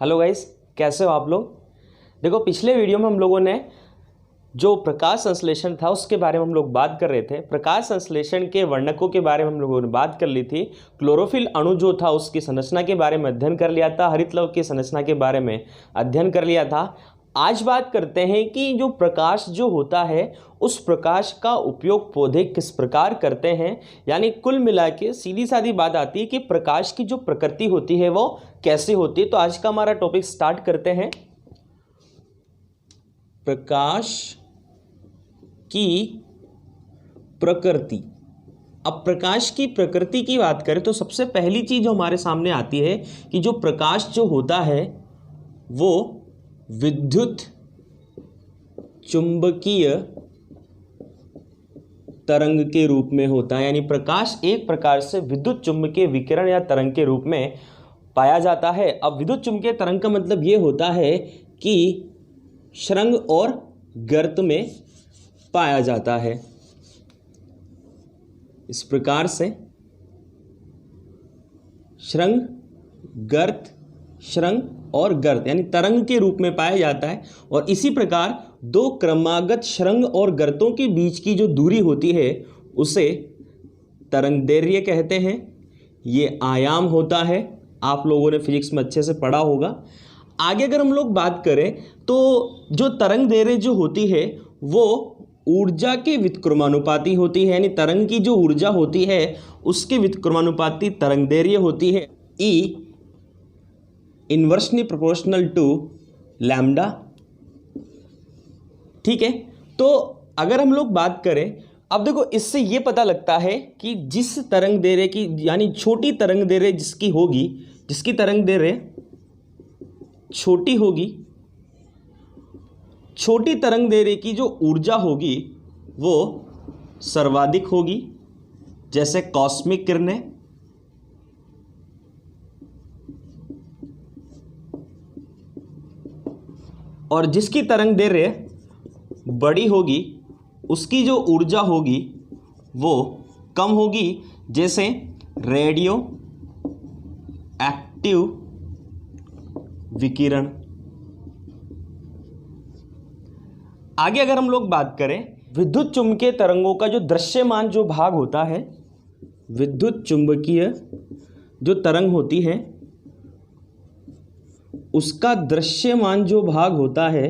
Hello guys, कैसे हो आप लोग। देखो, पिछले वीडियो में हम लोगों ने जो प्रकाश संश्लेषण था उसके बारे में हम लोग बात कर रहे थे। प्रकाश संश्लेषण के वर्णकों के बारे में हम लोगों ने बात कर ली थी। क्लोरोफिल अणु जो था उसकी संरचना के बारे में अध्ययन कर लिया था। हरित लवक की संरचना के बारे में अध्ययन कर लिया था। आज बात करते हैं कि जो प्रकाश जो होता है उस प्रकाश का उपयोग पौधे किस प्रकार करते हैं। यानी कुल मिला के सीधी सादी बात आती है कि प्रकाश की जो प्रकृति होती है वो कैसे होती है। तो आज का हमारा टॉपिक स्टार्ट करते हैं। प्रकाश की प्रकृति। अब प्रकाश की प्रकृति की बात करें तो सबसे पहली चीज जो हमारे सामने आती है कि जो प्रकाश जो होता है वो विद्युत चुंबकीय तरंग के रूप में होता है। यानी प्रकाश एक प्रकार से विद्युत चुंबकीय विकिरण या तरंग के रूप में पाया जाता है। अब विद्युत चुंबकीय तरंग का मतलब ये होता है कि शृंग और गर्त में पाया जाता है। इस प्रकार से शृंग, गर्त, शृंग और गर्त यानी तरंग के रूप में पाया जाता है। और इसी प्रकार दो क्रमागत शृंग और गर्तों के बीच की जो दूरी होती है उसे तरंगदैर्घ्य कहते हैं। ये आयाम होता है, आप लोगों ने फिजिक्स में अच्छे से पढ़ा होगा। आगे अगर हम लोग बात करें तो जो तरंगदैर्घ्य जो होती है वो ऊर्जा के व्युत्क्रमानुपाती होती है। यानी तरंग की जो ऊर्जा होती है उसके व्युत्क्रमानुपाती तरंगदैर्घ्य होती है। E inversely proportional to lambda. ठीक है, तो अगर हम लोग बात करें, अब देखो इससे ये पता लगता है कि जिस तरंगदैर्घ्य की यानी छोटी तरंगदैर्घ्य जिसकी होगी, जिसकी तरंगदैर्घ्य छोटी होगी, छोटी तरंगदैर्घ्य की जो ऊर्जा होगी वो सर्वाधिक होगी। जैसे कॉस्मिक किरणें, और जिसकी तरंगदैर्घ्य बड़ी होगी उसकी जो ऊर्जा होगी वो कम होगी। जैसे रेडियो एक्टिव विकिरण। आगे अगर हम लोग बात करें विद्युत चुंबकीय तरंगों का जो दृश्यमान जो भाग होता है, विद्युत चुंबकीय जो तरंग होती है उसका दृश्यमान जो भाग होता है,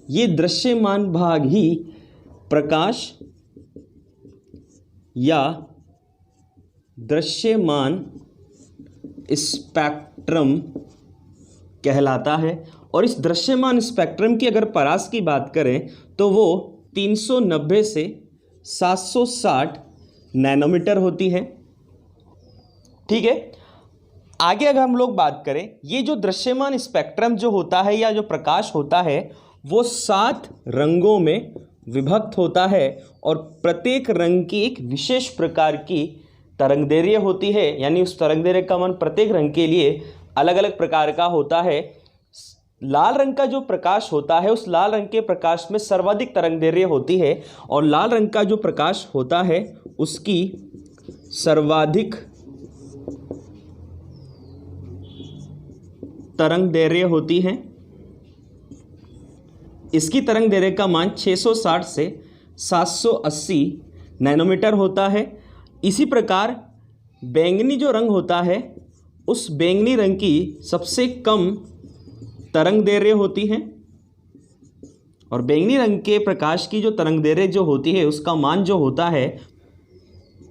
ये दृश्यमान भाग ही प्रकाश या दृश्यमान स्पेक्ट्रम कहलाता है। और इस दृश्यमान स्पेक्ट्रम की अगर परास की बात करें तो वो 390 से 760 नैनोमीटर होती है। ठीक है, आगे अगर हम लोग बात करें, ये जो दृश्यमान स्पेक्ट्रम जो होता है या जो प्रकाश होता है वो 7 रंगों में विभक्त होता है और प्रत्येक रंग की एक विशेष प्रकार की तरंगदैर्घ्य होती है। यानी उस तरंगदैर्घ्य का मान प्रत्येक रंग के लिए अलग अलग प्रकार का होता है। लाल रंग का जो प्रकाश होता है उस लाल रंग के प्रकाश में सर्वाधिक तरंगदैर्घ्य होती है और लाल रंग का जो प्रकाश होता है उसकी सर्वाधिक तरंगदैर्घ्य होती है। इसकी तरंगदैर्घ्य का मान 660 से 780 नैनोमीटर होता है। इसी प्रकार बैंगनी जो रंग होता है उस बैंगनी रंग की सबसे कम तरंगदैर्घ्य होती है और बैंगनी रंग के प्रकाश की जो तरंगदैर्घ्य जो होती है उसका मान जो होता है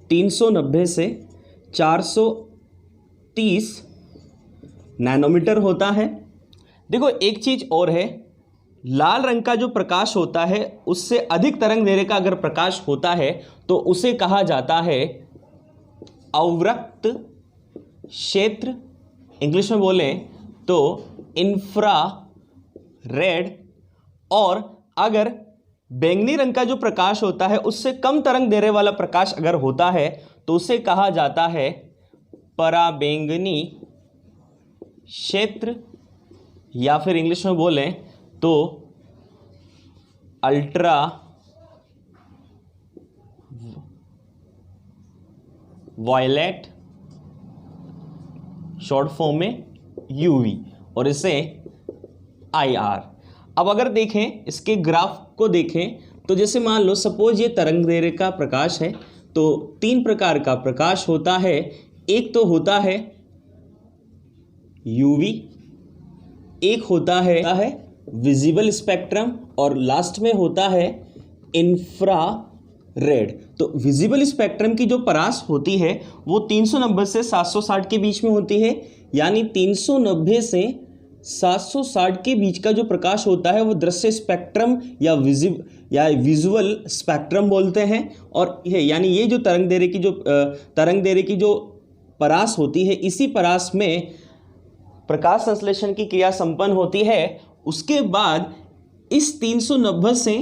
390 से 430 नैनोमीटर होता है। देखो एक चीज और है, लाल रंग का जो प्रकाश होता है उससे अधिक तरंगदैर्घ्य का अगर प्रकाश होता है तो उसे कहा जाता है अवरक्त क्षेत्र। इंग्लिश में बोलें तो इंफ्रारेड। और अगर बैंगनी रंग का जो प्रकाश होता है उससे कम तरंगदैर्घ्य वाला प्रकाश अगर होता है तो उसे कहा जाता है पराबैंगनी क्षेत्र, या फिर इंग्लिश में बोलें तो अल्ट्रा वायलेट, शॉर्ट फॉर्म में यूवी। और इसे IR। अब अगर देखें इसके ग्राफ को देखें तो जैसे मान लो सपोज ये तरंग दैर्घ्य का प्रकाश है, तो 3 प्रकार का प्रकाश होता है। एक तो होता है UV, एक होता है विजिबल स्पेक्ट्रम और लास्ट में होता है इंफ्रारेड। तो विजिबल स्पेक्ट्रम की जो परास होती है वो 390 से 760 के बीच में होती है, यानी 390 से 760 के बीच का जो प्रकाश होता है वो दृश्य स्पेक्ट्रम या विजुअल स्पेक्ट्रम बोलते हैं। और यानी ये जो तरंग दैर्घ्य की जो परास होती है, इसी परास में प्रकाश संश्लेषण की क्रिया संपन्न होती है। उसके बाद इस 390 से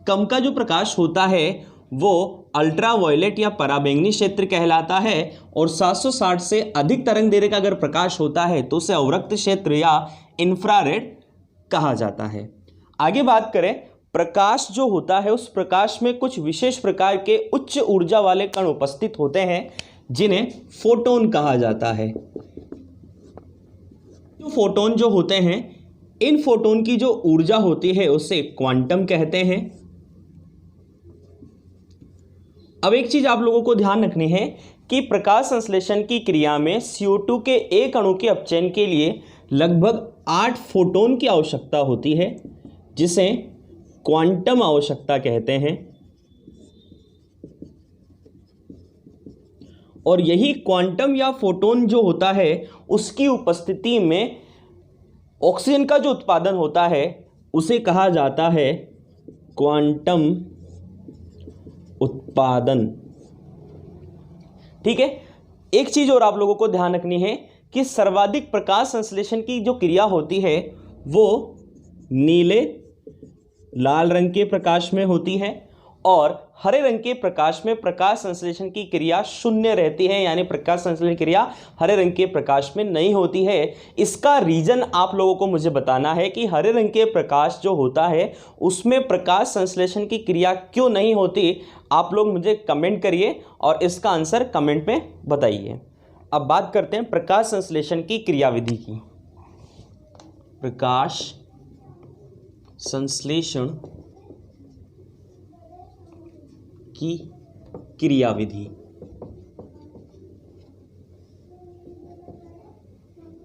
कम का जो प्रकाश होता है वो अल्ट्रावायलेट या पराबैंगनी क्षेत्र कहलाता है, और 760 से अधिक तरंग दैर्घ्य का अगर प्रकाश होता है तो उसे अवरक्त क्षेत्र या इंफ्रारेड कहा जाता है। आगे बात करें, प्रकाश जो होता है उस प्रकाश में कुछ विशेष प्रकार के उच्च ऊर्जा वाले कण उपस्थित होते हैं जिन्हें फोटोन कहा जाता है। जो फोटोन जो होते हैं, इन फोटोन की जो ऊर्जा होती है उसे क्वांटम कहते हैं। अब एक चीज आप लोगों को ध्यान रखनी है कि प्रकाश संश्लेषण की क्रिया में CO2 के एक अणु के अपचयन के लिए लगभग 8 फोटोन की आवश्यकता होती है, जिसे क्वांटम आवश्यकता कहते हैं। और यही क्वांटम या फोटोन जो होता है उसकी उपस्थिति में ऑक्सीजन का जो उत्पादन होता है उसे कहा जाता है क्वांटम उत्पादन। ठीक है, एक चीज और आप लोगों को ध्यान रखनी है कि सर्वाधिक प्रकाश संश्लेषण की जो क्रिया होती है वो नीले लाल रंग के प्रकाश में होती है, और हरे रंग के प्रकाश में प्रकाश संश्लेषण की क्रिया शून्य रहती है, यानी प्रकाश संश्लेषण क्रिया हरे रंग के प्रकाश में नहीं होती है। इसका रीजन आप लोगों को मुझे बताना है कि हरे रंग के प्रकाश जो होता है उसमें प्रकाश संश्लेषण की क्रिया क्यों नहीं होती। आप लोग मुझे कमेंट करिए और इसका आंसर कमेंट में बताइए। अब बात करते हैं प्रकाश संश्लेषण की क्रियाविधि की। प्रकाश संश्लेषण की क्रियाविधि।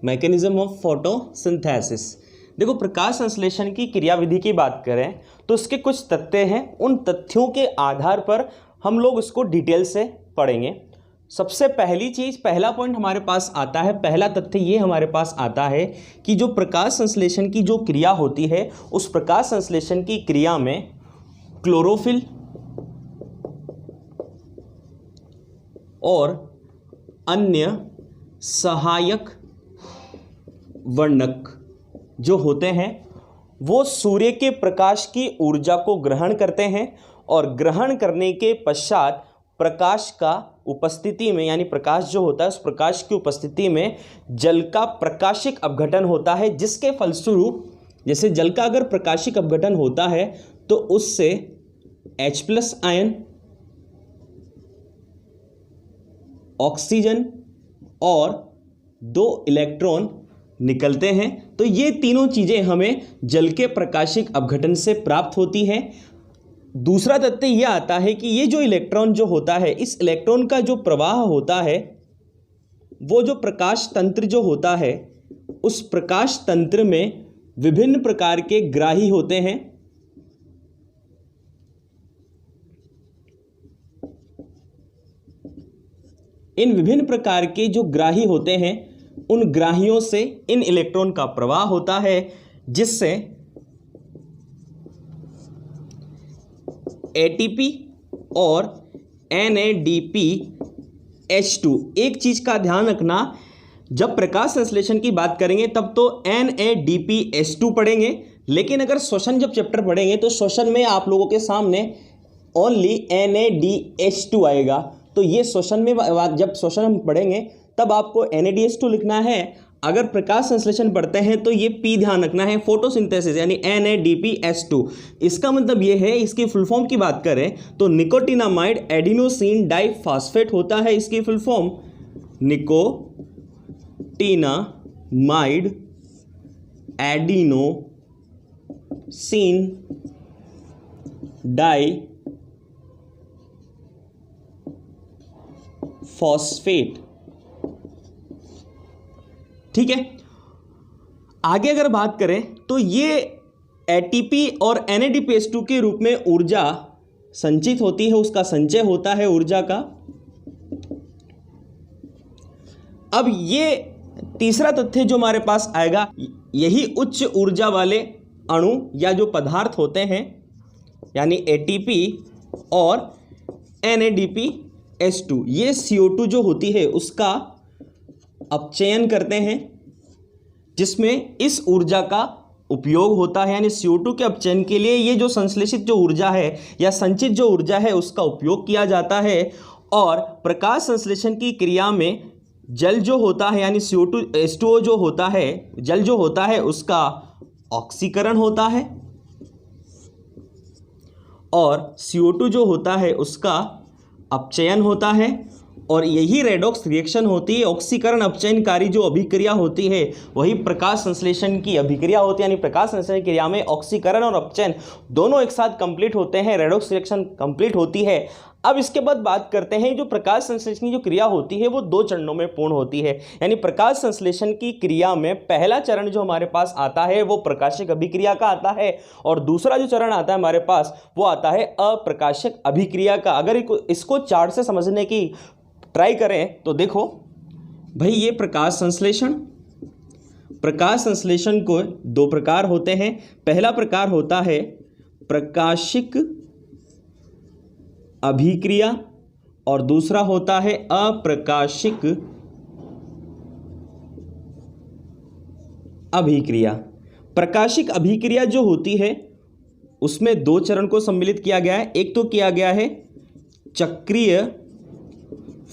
Mechanism of photosynthesis. देखो, प्रकाश संश्लेषण की क्रियाविधि की बात करें तो उसके कुछ तथ्य हैं, उन तथ्यों के आधार पर हम लोग उसको डिटेल से पढ़ेंगे। सबसे पहली चीज, पहला पॉइंट हमारे पास आता है, पहला तथ्य ये हमारे पास आता है कि जो प्रकाश संश्लेषण की जो क्रिया होती है उस प्रकाश संश्लेषण की क्रिया में क्लोरोफिल और अन्य सहायक वर्णक जो होते हैं वो सूर्य के प्रकाश की ऊर्जा को ग्रहण करते हैं, और ग्रहण करने के पश्चात प्रकाश का उपस्थिति में, यानी प्रकाश जो होता है उस प्रकाश की उपस्थिति में जल का प्रकाशिक अपघटन होता है, जिसके फलस्वरूप जैसे जल का अगर प्रकाशिक अपघटन होता है तो उससे H+ आयन, ऑक्सीजन और 2 इलेक्ट्रॉन निकलते हैं। तो ये तीनों चीजें हमें जल के प्रकाशिक अपघटन से प्राप्त होती हैं। दूसरा तथ्य यह आता है कि ये जो इलेक्ट्रॉन जो होता है, इस इलेक्ट्रॉन का जो प्रवाह होता है वो जो प्रकाश तंत्र जो होता है उस प्रकाश तंत्र में विभिन्न प्रकार के ग्राही होते हैं। इन विभिन्न प्रकार के जो ग्राही होते हैं उन ग्राहियों से इन इलेक्ट्रॉन का प्रवाह होता है, जिससे ATP और NADPH2। एक चीज का ध्यान रखना, जब प्रकाश संश्लेषण की बात करेंगे तब तो NADPH2 पढ़ेंगे, लेकिन अगर श्वसन जब चैप्टर पढ़ेंगे तो श्वसन में आप लोगों के सामने ओनली NADH2 आएगा। तो ये श्वसन में जब श्वसन हम पढ़ेंगे तब आपको NADH2 लिखना है। अगर प्रकाश संश्लेषण पढ़ते हैं तो ये P ध्यान रखना है, फोटोसिंथेसिस यानी NADPH2। इसका मतलब ये है, इसकी फुल फॉर्म की बात करें तो निकोटिनामाइड एडिनोसिन डाइफॉस्फेट होता है। इसकी full form nicotinamide adenosine diphosphate. ठीक है, आगे अगर बात करें तो ये एटीपी और NADPH2 के रूप में ऊर्जा संचित होती है, उसका संचय होता है ऊर्जा का। अब ये तीसरा तथ्य जो हमारे पास आएगा, यही उच्च ऊर्जा वाले अणु या जो पदार्थ होते हैं यानी ATP और NADPH2, ये CO2 जो होती है उसका अपचयन करते हैं, जिसमें इस ऊर्जा का उपयोग होता है। यानी CO2 के अपचयन के लिए ये जो संश्लेषित जो ऊर्जा है या संचित जो ऊर्जा है उसका उपयोग किया जाता है। और प्रकाश संश्लेषण की क्रिया में जल जो होता है यानी CO2 H2O जो होता है, जल जो होता है उसका ऑक्सीकरण होता है और CO2 जो होता है उसका अपचयन होता है। और यही रेडॉक्स रिएक्शन होती है, ऑक्सीकरण अपचयनकारी जो अभिक्रिया होती है वही प्रकाश संश्लेषण की अभिक्रिया होती है। यानी प्रकाश संश्लेषण क्रिया में ऑक्सीकरण और अपचयन दोनों एक साथ कंप्लीट होते हैं, रेडॉक्स रिएक्शन कंप्लीट होती है। अब इसके बाद बात करते हैं, जो प्रकाश संश्लेषण की जो क्रिया होती है वो 2 चरणों में पूर्ण होती है। यानी प्रकाश संश्लेषण की क्रिया में पहला चरण जो हमारे पास आता है वो प्रकाशिक अभिक्रिया का आता है और दूसरा जो चरण आता है हमारे पास वो आता है अप्रकाशिक अभिक्रिया का। अगर इसको चार्ट से समझने की ट्राई करें तो देखो भाई, ये प्रकाश संश्लेषण को 2 प्रकार होते हैं। पहला प्रकार होता है प्रकाशिक अभिक्रिया और दूसरा होता है अप्रकाशिक अभिक्रिया। प्रकाशिक अभिक्रिया जो होती है उसमें 2 चरण को सम्मिलित किया गया है। एक तो किया गया है चक्रीय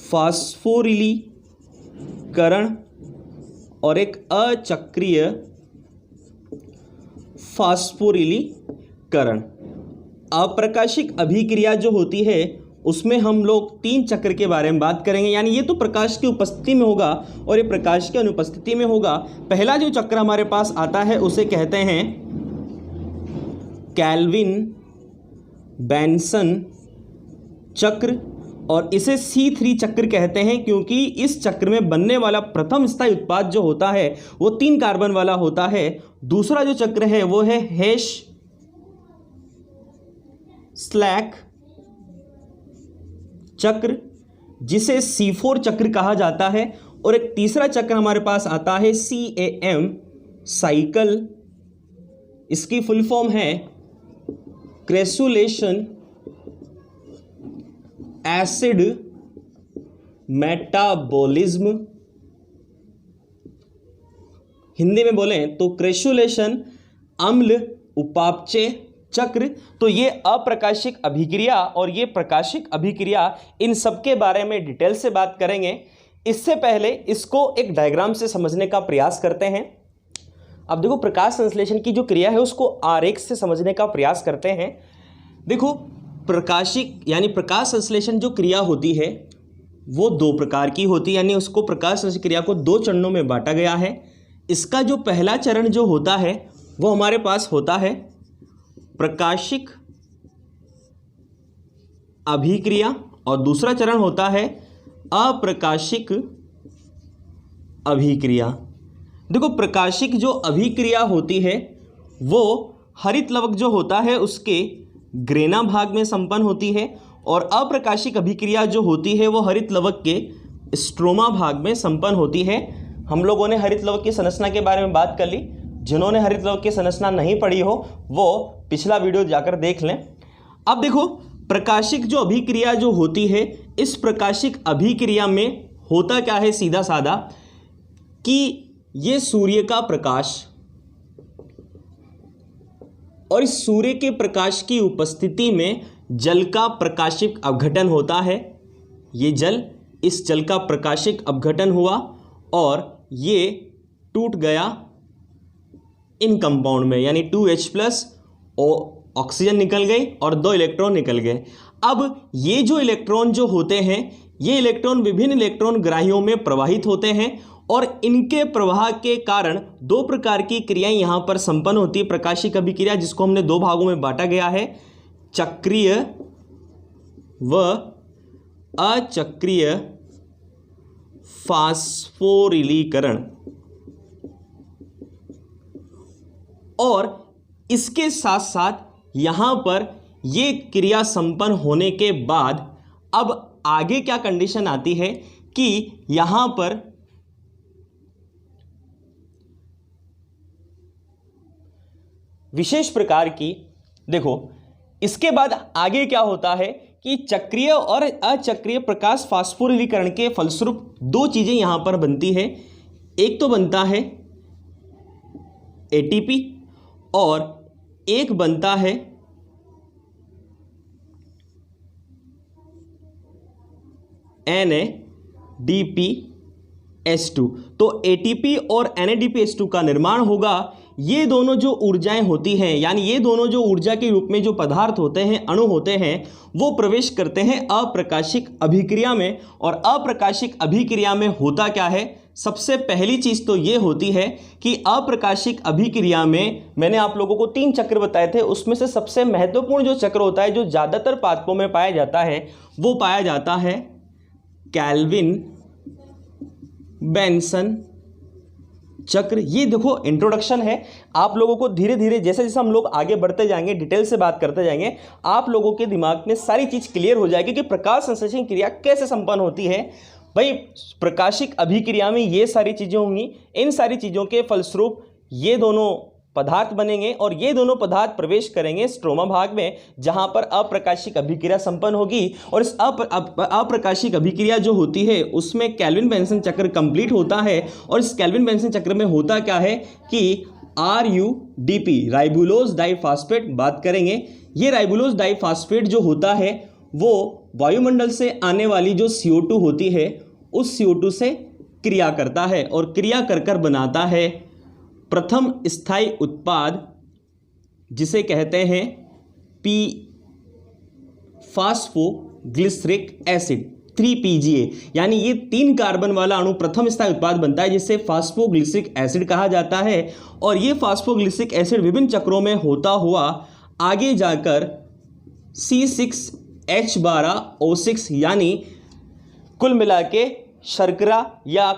फास्फोरिलीकरण और एक अचक्रीय फास्फोरिलीकरण। अप्रकाशिक अभिक्रिया जो होती है उसमें हम लोग 3 चक्र के बारे में बात करेंगे। यानी ये तो प्रकाश की उपस्थिति में होगा और ये प्रकाश की अनुपस्थिति में होगा। पहला जो चक्र हमारे पास आता है उसे कहते हैं कैल्विन बेंसन चक्र और इसे C3 चक्र कहते हैं, क्योंकि इस चक्र में बनने वाला प्रथम स्थायी उत्पाद जो होता है वो 3 कार्बन वाला होता है। दूसरा जो चक्र है वो है हेश स्लैक चक्र, जिसे C4 चक्र कहा जाता है। और एक तीसरा चक्र हमारे पास आता है CAM साइकिल, इसकी फुल फॉर्म है क्रेसुलेशन एसिड मेटाबॉलिज्म। हिंदी में बोलें तो क्रेसुलेशन अम्ल उपापचय चक्र। तो ये अप्रकाशिक अभिक्रिया और ये प्रकाशिक अभिक्रिया, इन सब के बारे में डिटेल से बात करेंगे। इससे पहले इसको एक डायग्राम से समझने का प्रयास करते हैं। अब देखो, प्रकाश संश्लेषण की जो क्रिया है उसको आरेख से समझने का प्रयास करते हैं। देखो, प्रकाशिक यानी प्रकाश संश्लेषण जो क्रिया होती है वो 2 प्रकार की होती है। यानी उसको प्रकाश संश्लेषण क्रिया को 2 चरणों में बांटा गया है। इसका जो पहला चरण जो होता है वो हमारे पास होता है प्रकाशिक अभिक्रिया और दूसरा चरण होता है अप्रकाशिक अभिक्रिया। देखो, प्रकाशिक जो अभिक्रिया होती है वो हरित लवक जो होता है उसके ग्रेना भाग में संपन्न होती है और अप्रकाशिक अभिक्रिया जो होती है वो हरित लवक के स्ट्रोमा भाग में संपन्न होती है। हम लोगों ने हरित लवक की संरचना के बारे में बात कर ली। जिन्होंने हरित लवक की संरचना नहीं पढ़ी हो वो पिछला वीडियो जाकर देख लें। अब देखो, प्रकाशिक जो अभिक्रिया जो होती है, इस प्रकाशिक अभिक्रिया में होता क्या है, सीधा साधा कि ये सूर्य का प्रकाश और इस सूर्य के प्रकाश की उपस्थिति में जल का प्रकाशिक अपघटन होता है। ये जल, इस जल का प्रकाशिक अपघटन हुआ और ये टूट गया इन कंपाउंड में, यानी 2H+ ऑक्सीजन निकल गई और 2 इलेक्ट्रॉन निकल गए। अब ये जो इलेक्ट्रॉन जो होते हैं, ये इलेक्ट्रॉन विभिन्न इलेक्ट्रॉन ग्राहियों में प्रवाहित होते हैं और इनके प्रवाह के कारण दो प्रकार की क्रियाएं यहां पर संपन्न होती है। प्रकाशिक अभिक्रिया जिसको हमने दो भागों में बांटा गया है, चक्रीय व अचक्रीय फास्फोरिलीकरण। और इसके साथ साथ यहां पर यह क्रिया संपन्न होने के बाद अब आगे क्या कंडीशन आती है कि यहां पर विशेष प्रकार की, देखो इसके बाद आगे क्या होता है कि चक्रीय और अचक्रीय प्रकाश फास्फोरिलीकरण के फलस्वरूप दो चीजें यहां पर बनती है। एक तो बनता है एटीपी और एक बनता है NADPH2। तो ATP और NADPH2 का निर्माण होगा। ये दोनों जो ऊर्जाएं होती हैं, यानी ये दोनों जो ऊर्जा के रूप में जो पदार्थ होते हैं, अणु होते हैं, वो प्रवेश करते हैं अप्रकाशिक अभिक्रिया में। और अप्रकाशिक अभिक्रिया में होता क्या है, सबसे पहली चीज तो ये होती है कि अप्रकाशिक अभिक्रिया में मैंने आप लोगों को 3 चक्र बताए थे, उसमें से सबसे महत्वपूर्ण जो चक्र होता है, जो ज्यादातर पादपों में पाया जाता है, वो पाया जाता है कैल्विन बेंसन चक्र। ये देखो इंट्रोडक्शन है, आप लोगों को धीरे धीरे जैसे जैसे हम लोग आगे बढ़ते जाएंगे, डिटेल से बात करते जाएंगे, आप लोगों के दिमाग में सारी चीज क्लियर हो जाएगी कि प्रकाश संश्लेषण क्रिया कैसे संपन्न होती है। भाई प्रकाशिक अभिक्रिया में ये सारी चीजें होंगी, इन सारी चीजों के फलस्वरूप ये दोनों पदार्थ बनेंगे और ये दोनों पदार्थ प्रवेश करेंगे स्ट्रोमा भाग में, जहां पर अप्रकाशिक अभिक्रिया संपन्न होगी। और इस अप्रकाशिक अभिक्रिया जो होती है उसमें कैल्विन बेंसन चक्र कंप्लीट होता है। और इस कैल्विन बेंसन चक्र में होता क्या है कि RUDP राइबुलोज डाइफॉस्फेट बात करेंगे। ये राइबुलोज डाइफॉस्फेट जो होता है वो वायुमंडल से आने वाली जो CO2 होती है उस CO2 से क्रिया करता है और क्रिया कर बनाता है प्रथम स्थायी उत्पाद जिसे कहते हैं फास्फोग्लिसरिक एसिड 3PGA। यानी ये 3 कार्बन वाला अणु प्रथम स्थायी उत्पाद बनता है जिसे फास्फोग्लिसरिक एसिड कहा जाता है। और ये फास्फोग्लिसरिक एसिड विभिन्न चक्रों में होता हुआ आगे जाकर C6H12O6 यानी कुल मिला के शर्करा या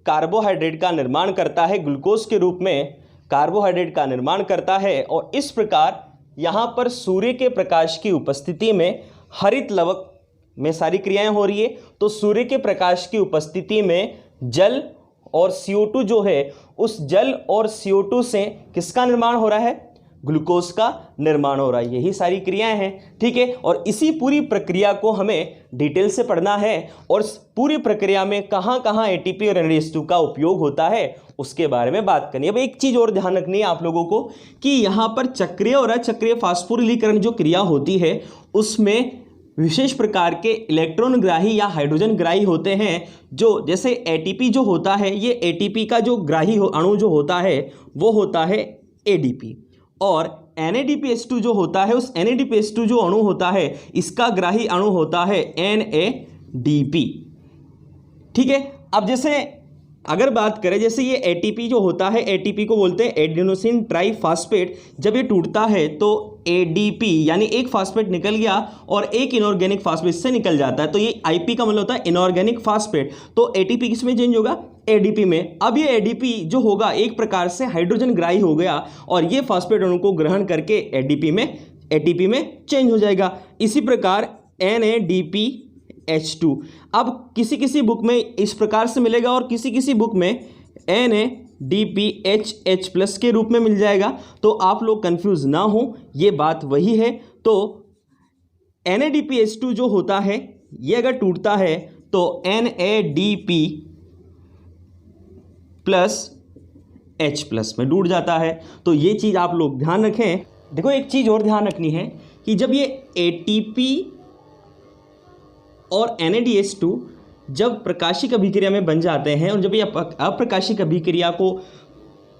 कार्बोहाइड्रेट का निर्माण करता है, ग्लूकोज के रूप में कार्बोहाइड्रेट का निर्माण करता है। और इस प्रकार यहाँ पर सूर्य के प्रकाश की उपस्थिति में हरित लवक में सारी क्रियाएं हो रही है। तो सूर्य के प्रकाश की उपस्थिति में जल और CO2 जो है, उस जल और CO2 से किसका निर्माण हो रहा है, ग्लूकोज का निर्माण हो रहा है। यही सारी क्रियाएं हैं, ठीक है। और इसी पूरी प्रक्रिया को हमें डिटेल से पढ़ना है और इस पूरी प्रक्रिया में कहां कहां ATP और NADH2 का उपयोग होता है उसके बारे में बात करनी है। अब एक चीज और ध्यान रखनी है आप लोगों को कि यहां पर चक्रीय और अचक्रीय फास्फोरिलीकरण जो क्रिया होती है उसमें विशेष प्रकार के इलेक्ट्रॉन ग्राही या हाइड्रोजन ग्राही होते हैं। जो जैसे ATP जो होता है, ये ATP का जो ग्राही अणु जो होता है वो होता है ADP। और NADPH2 जो होता है, उस NADPH2 जो अणु होता है इसका ग्राही अणु होता है NADP, ठीक है। अब जैसे अगर बात करें, जैसे ये ATP जो होता है, ATP को बोलते हैं एडिनोसिन ट्राइफॉस्फेट। जब ये टूटता है तो ADP यानी एक फास्फेट निकल गया और एक इनऑर्गेनिक फास्फेट से निकल जाता है, तो ये IP का मतलब होता है इनऑर्गेनिक फास्फेट। तो ATP किस में चेंज होगा, ADP में। अब ये ADP जो होगा एक प्रकार से हाइड्रोजन ग्राही हो गया और ये फास्फेट अणु को ग्रहण करके ATP में चेंज हो जाएगा। इसी प्रकार NADPH2 अब किसी किसी बुक में इस प्रकार से मिलेगा और किसी किसी बुक में NADPHH+ के रूप में मिल जाएगा। तो आप लोग कंफ्यूज ना हो, ये बात वही है। तो NADPH2 जो होता है ये अगर टूटता है तो NADPH+ में टूट जाता है। तो ये चीज़ आप लोग ध्यान रखें। देखो एक चीज़ और ध्यान रखनी है कि जब ये ATP और NADH2 जब प्रकाशिक अभिक्रिया में बन जाते हैं और जब ये अप्रकाशिक अभिक्रिया को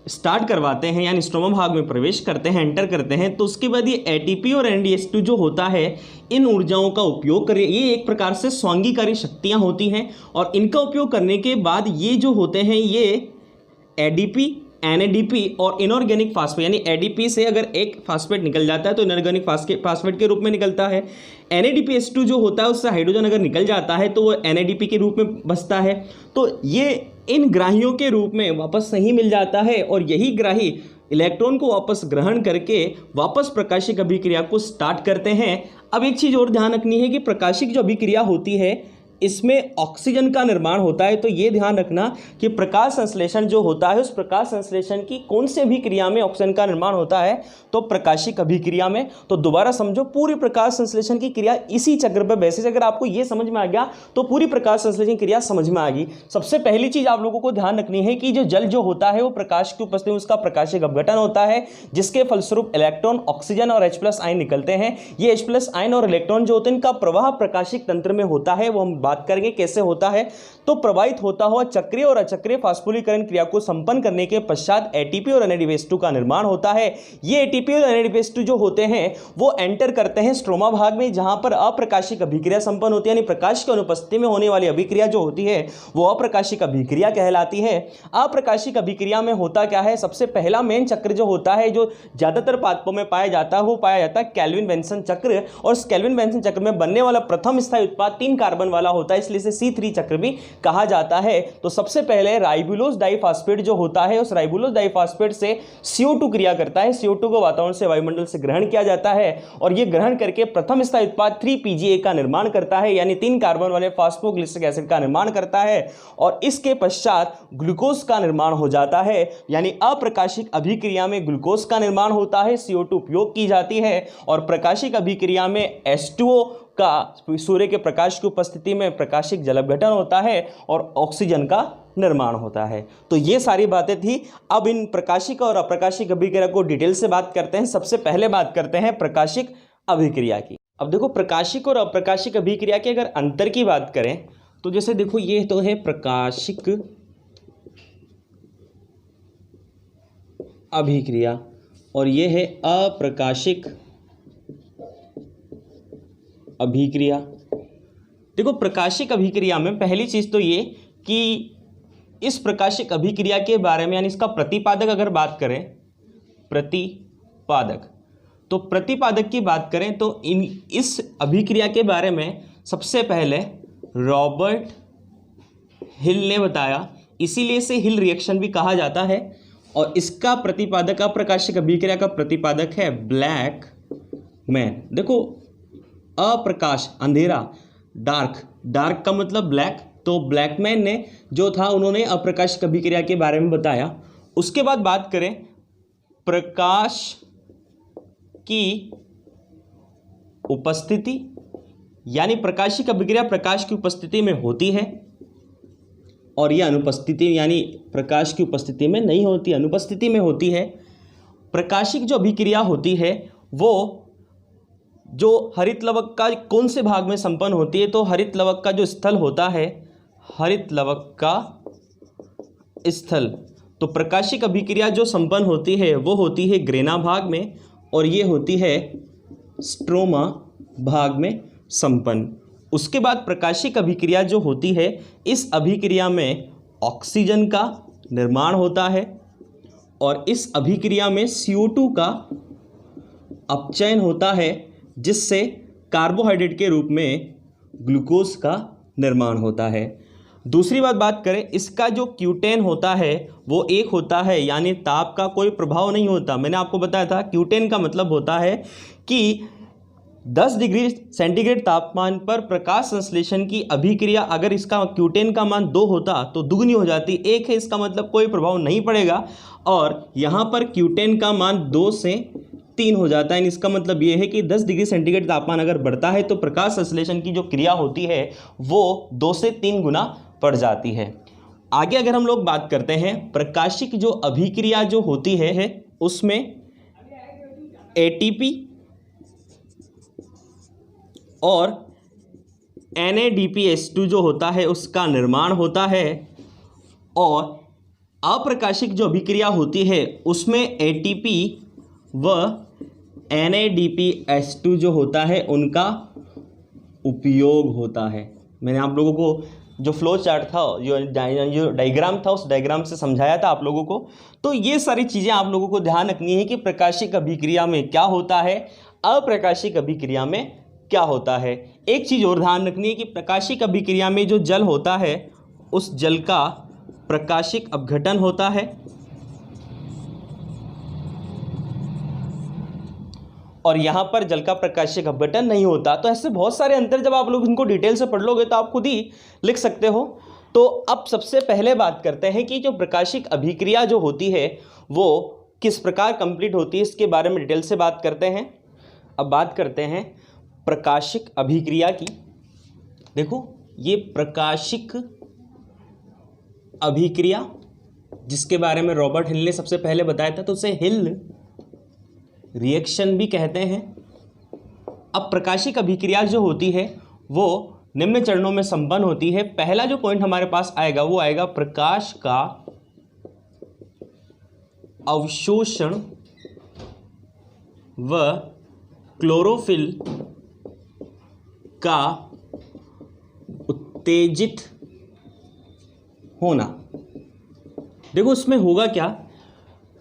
स्टार्ट करवाते हैं यानी स्ट्रोमा भाग में प्रवेश करते हैं, एंटर करते हैं, तो उसके बाद ये एटीपी और एनएडीएच2 जो होता है इन ऊर्जाओं का उपयोग करें। ये एक प्रकार से स्वांगीकारी शक्तियाँ होती हैं और इनका उपयोग करने के बाद ये जो होते हैं ये एडीपी, एनएडीपी और इनऑर्गेनिक फास्फेट, यानी एडीपी से अगर एक फास्फेट निकल जाता है तो इनऑर्गेनिक फास्फेट के रूप में निकलता है। एनएडीपीएस2 जो होता है उससे हाइड्रोजन अगर निकल जाता है तो वो एनएडीपी के रूप में बचता है। तो ये इन ग्राहियों के रूप में वापस सही मिल जाता है और यही ग्राही इलेक्ट्रॉन को वापस ग्रहण करके वापस प्रकाशिक अभिक्रिया को स्टार्ट करते हैं। अब एक चीज़ और ध्यान रखनी है कि प्रकाशिक जो अभिक्रिया होती है इसमें ऑक्सीजन का निर्माण होता है। तो ये ध्यान रखना कि प्रकाश संश्लेषण जो होता है उस प्रकाश संश्लेषण की कौन सी अभिक्रिया में ऑक्सीजन का निर्माण होता है, तो प्रकाशिक अभिक्रिया में। तो दोबारा समझो, पूरी प्रकाश संश्लेषण की क्रिया इसी चक्र पर बेसिस अगर आपको ये समझ में आ गया तो पूरी प्रकाश संश्लेषण क्रिया समझ में आ गई। सबसे पहली चीज आप लोगों को ध्यान रखनी है कि जो जल जो होता है वो प्रकाश की उपस्थिति में उसका प्रकाशिक अपघटन होता है, जिसके फलस्वरूप इलेक्ट्रॉन, ऑक्सीजन और H+ आयन निकलते हैं। ये H+ आयन और इलेक्ट्रॉन जो होते हैं इनका प्रवाह प्रकाशिक तंत्र में होता है, वो हम बात करेंगे कैसे होता है। तो प्रवाहित होता हुआ चक्रीय और अचक्रीय फास्फोरीकरण क्रिया को संपन्न करने के पश्चात एटीपी और एनएडीएच2 का निर्माण होता है। ये एटीपी और एनएडीएच2 जो होते हैं वो एंटर करते हैं स्ट्रोमा भाग में, जहां पर अप्रकाशिक अभिक्रिया संपन्न होती है, यानी प्रकाश की अनुपस्थिति में होने वाली अभिक्रिया जो होती है वो अप्रकाशिक अभिक्रिया कहलाती है। अप्रकाशिक अभिक्रिया में होता क्या है, सबसे पहला मेन चक्र जो होता है जो ज्यादातर पादपों में पाया जाता है वो पाया जाता है केल्विन बेंसन चक्र। और इस केल्विन बेंसन चक्र में बनने वाला प्रथम स्थायी उत्पाद 3 कार्बन वाला होता है, इसलिए इसे C3 चक्र भी कहा जाता है। तो सबसे पहले राइबुलोज डाइफास्फेट जो होता है उस राइबुलोज डाइफास्फेट से CO2 क्रिया करता है। CO2 को वातावरण से, वायुमंडल से ग्रहण किया जाता है और यह ग्रहण करके प्रथम स्थायी उत्पाद 3PGA का निर्माण करता है, यानी 3 कार्बन वाले फास्फोग्लिसरिक एसिड का निर्माण करता है। और इसके पश्चात ग्लूकोज का निर्माण हो जाता है, यानी अप्रकाशिक अभिक्रिया में ग्लूकोज का निर्माण होता है, CO2 उपयोग की जाती है और प्रकाशिक अभिक्रिया में H2O का सूर्य के प्रकाश की उपस्थिति में प्रकाशिक जल अपघटन होता है और ऑक्सीजन का निर्माण होता है। तो ये सारी बातें थी। अब इन प्रकाशिक और अप्रकाशिक अभिक्रिया को डिटेल से बात करते हैं। सबसे पहले बात करते हैं प्रकाशिक अभिक्रिया की। अब देखो, प्रकाशिक और अप्रकाशिक अभिक्रिया के अगर अंतर की बात करें तो जैसे देखो, ये तो है प्रकाशिक अभिक्रिया और ये है अप्रकाशिक अभिक्रिया। देखो, प्रकाशिक अभिक्रिया में पहली चीज तो ये कि इस प्रकाशिक अभिक्रिया के बारे में, यानी इसका प्रतिपादक अगर बात करें, प्रतिपादक, तो प्रतिपादक की बात करें तो इस अभिक्रिया के बारे में सबसे पहले रॉबर्ट हिल ने बताया, इसीलिए इसे हिल रिएक्शन भी कहा जाता है। और इसका प्रतिपादक, अप्रकाशिक अभिक्रिया का प्रतिपादक है ब्लैक मैन। देखो, अप्रकाश अंधेरा, डार्क का मतलब ब्लैक, तो ब्लैकमैन ने जो था उन्होंने अप्रकाशिक अभिक्रिया के बारे में बताया। उसके बाद बात करें प्रकाश की उपस्थिति, यानी प्रकाशिक अभिक्रिया प्रकाश की उपस्थिति में होती है और यह अनुपस्थिति, यानी प्रकाश की उपस्थिति में नहीं होती, अनुपस्थिति में होती है। प्रकाशिक जो अभिक्रिया होती है वो जो हरित लवक का कौन से भाग में संपन्न होती है, तो हरित लवक का जो स्थल होता है, हरित लवक का स्थल, तो प्रकाशिक अभिक्रिया जो संपन्न होती है वो होती है ग्रेना भाग में और ये होती है स्ट्रोमा भाग में संपन्न। उसके बाद प्रकाशिक अभिक्रिया जो होती है, इस अभिक्रिया में ऑक्सीजन का निर्माण होता है और इस अभिक्रिया में CO2 का अपचयन होता है, जिससे कार्बोहाइड्रेट के रूप में ग्लूकोज का निर्माण होता है। दूसरी बात करें, इसका जो क्यूटेन होता है वो एक होता है, यानी ताप का कोई प्रभाव नहीं होता। मैंने आपको बताया था क्यूटेन का मतलब होता है कि 10 डिग्री सेंटीग्रेड तापमान पर प्रकाश संश्लेषण की अभिक्रिया, अगर इसका क्यूटेन का मान 2 होता तो दुगनी हो जाती। 1 है, इसका मतलब कोई प्रभाव नहीं पड़ेगा, और यहाँ पर क्यूटेन का मान 2 से 3 हो जाता है। इसका मतलब ये है कि 10 डिग्री सेंटीग्रेड तापमान अगर बढ़ता है तो प्रकाश संश्लेषण की जो क्रिया होती है वो 2 से 3 गुना बढ़ जाती है। आगे अगर हम लोग बात करते हैं प्रकाशिक जो अभिक्रिया जो होती है उसमें एटीपी और NADPH2 जो होता है उसका निर्माण होता है और अप्रकाशिक जो अभिक्रिया होती है उसमें एटीपी व NADPH2 जो होता है उनका उपयोग होता है। मैंने आप लोगों को जो फ्लो चार्ट था, जो डायग्राम था, उस डायग्राम से समझाया था आप लोगों को। तो ये सारी चीज़ें आप लोगों को ध्यान रखनी है कि प्रकाशिक अभिक्रिया में क्या होता है, अप्रकाशिक अभिक्रिया में क्या होता है। एक चीज़ और ध्यान रखनी है कि प्रकाशिक अभिक्रिया में जो जल होता है उस जल का प्रकाशिक अपघटन होता है और यहाँ पर जल का प्रकाशिक अपघटन नहीं होता। तो ऐसे बहुत सारे अंतर जब आप लोग इनको डिटेल से पढ़ लोगे तो आप खुद ही लिख सकते हो। तो अब सबसे पहले बात करते हैं कि जो प्रकाशिक अभिक्रिया जो होती है वो किस प्रकार कंप्लीट होती है, इसके बारे में डिटेल से बात करते हैं। अब बात करते हैं प्रकाशिक अभिक्रिया की। देखो ये प्रकाशिक अभिक्रिया जिसके बारे में रॉबर्ट हिल ने सबसे पहले बताया था, तो उसे हिल रिएक्शन भी कहते हैं। अब प्रकाशिक अभिक्रिया जो होती है वो निम्न चरणों में संपन्न होती है। पहला जो पॉइंट हमारे पास आएगा वो आएगा प्रकाश का अवशोषण व क्लोरोफिल का उत्तेजित होना। देखो उसमें होगा क्या,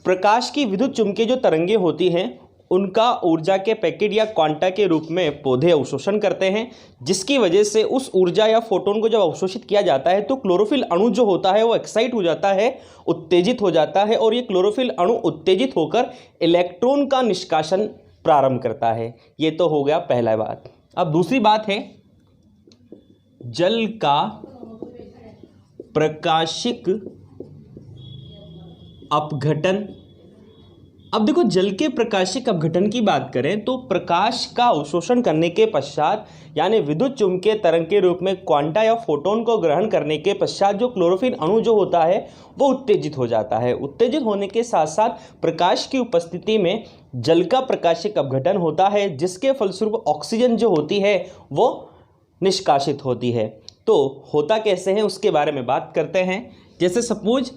प्रकाश की विद्युत चुम्बकीय जो तरंगे होती हैं उनका ऊर्जा के पैकेट या क्वांटा के रूप में पौधे अवशोषण करते हैं, जिसकी वजह से उस ऊर्जा या फोटोन को जब अवशोषित किया जाता है तो क्लोरोफिल अणु जो होता है वो एक्साइट हो जाता है, उत्तेजित हो जाता है, और ये क्लोरोफिल अणु उत्तेजित होकर इलेक्ट्रॉन का निष्कासन प्रारंभ करता है। ये तो हो गया पहला बात। अब दूसरी बात है जल का प्रकाशिक अपघटन। अब देखो जल के प्रकाशिक अपघटन की बात करें तो प्रकाश का अवशोषण करने के पश्चात यानी विद्युत चुम्बकीय तरंग के रूप में क्वांटा या फोटोन को ग्रहण करने के पश्चात जो क्लोरोफिल अणु जो होता है वो उत्तेजित हो जाता है। उत्तेजित होने के साथ साथ प्रकाश की उपस्थिति में जल का प्रकाशिक अपघटन होता है, जिसके फलस्वरूप ऑक्सीजन जो होती है वो निष्कासित होती है। तो होता कैसे है उसके बारे में बात करते हैं। जैसे सपोज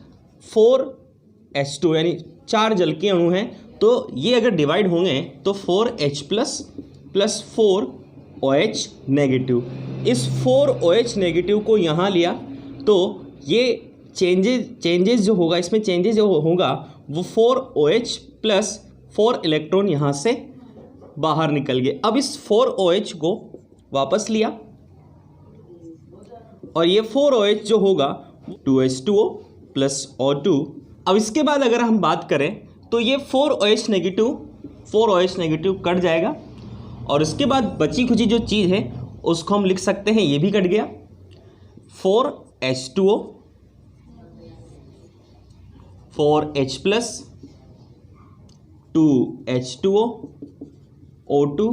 4H2 यानी 4 जल के अणु हैं, तो ये अगर डिवाइड होंगे तो 4H प्लस 4OH नेगेटिव। इस 4OH नेगेटिव को यहाँ लिया तो ये चेंजेस जो होगा, इसमें चेंजेस जो होगा वो 4OH प्लस 4 इलेक्ट्रॉन यहाँ से बाहर निकल गए। अब इस 4OH को वापस लिया और ये 4OH जो होगा 2H2O प्लस O2। अब इसके बाद अगर हम बात करें तो ये 4OH नेगेटिव कट जाएगा और इसके बाद बची खुची जो चीज़ है उसको हम लिख सकते हैं, ये भी कट गया। 4H2O 4H plus 2H2O O2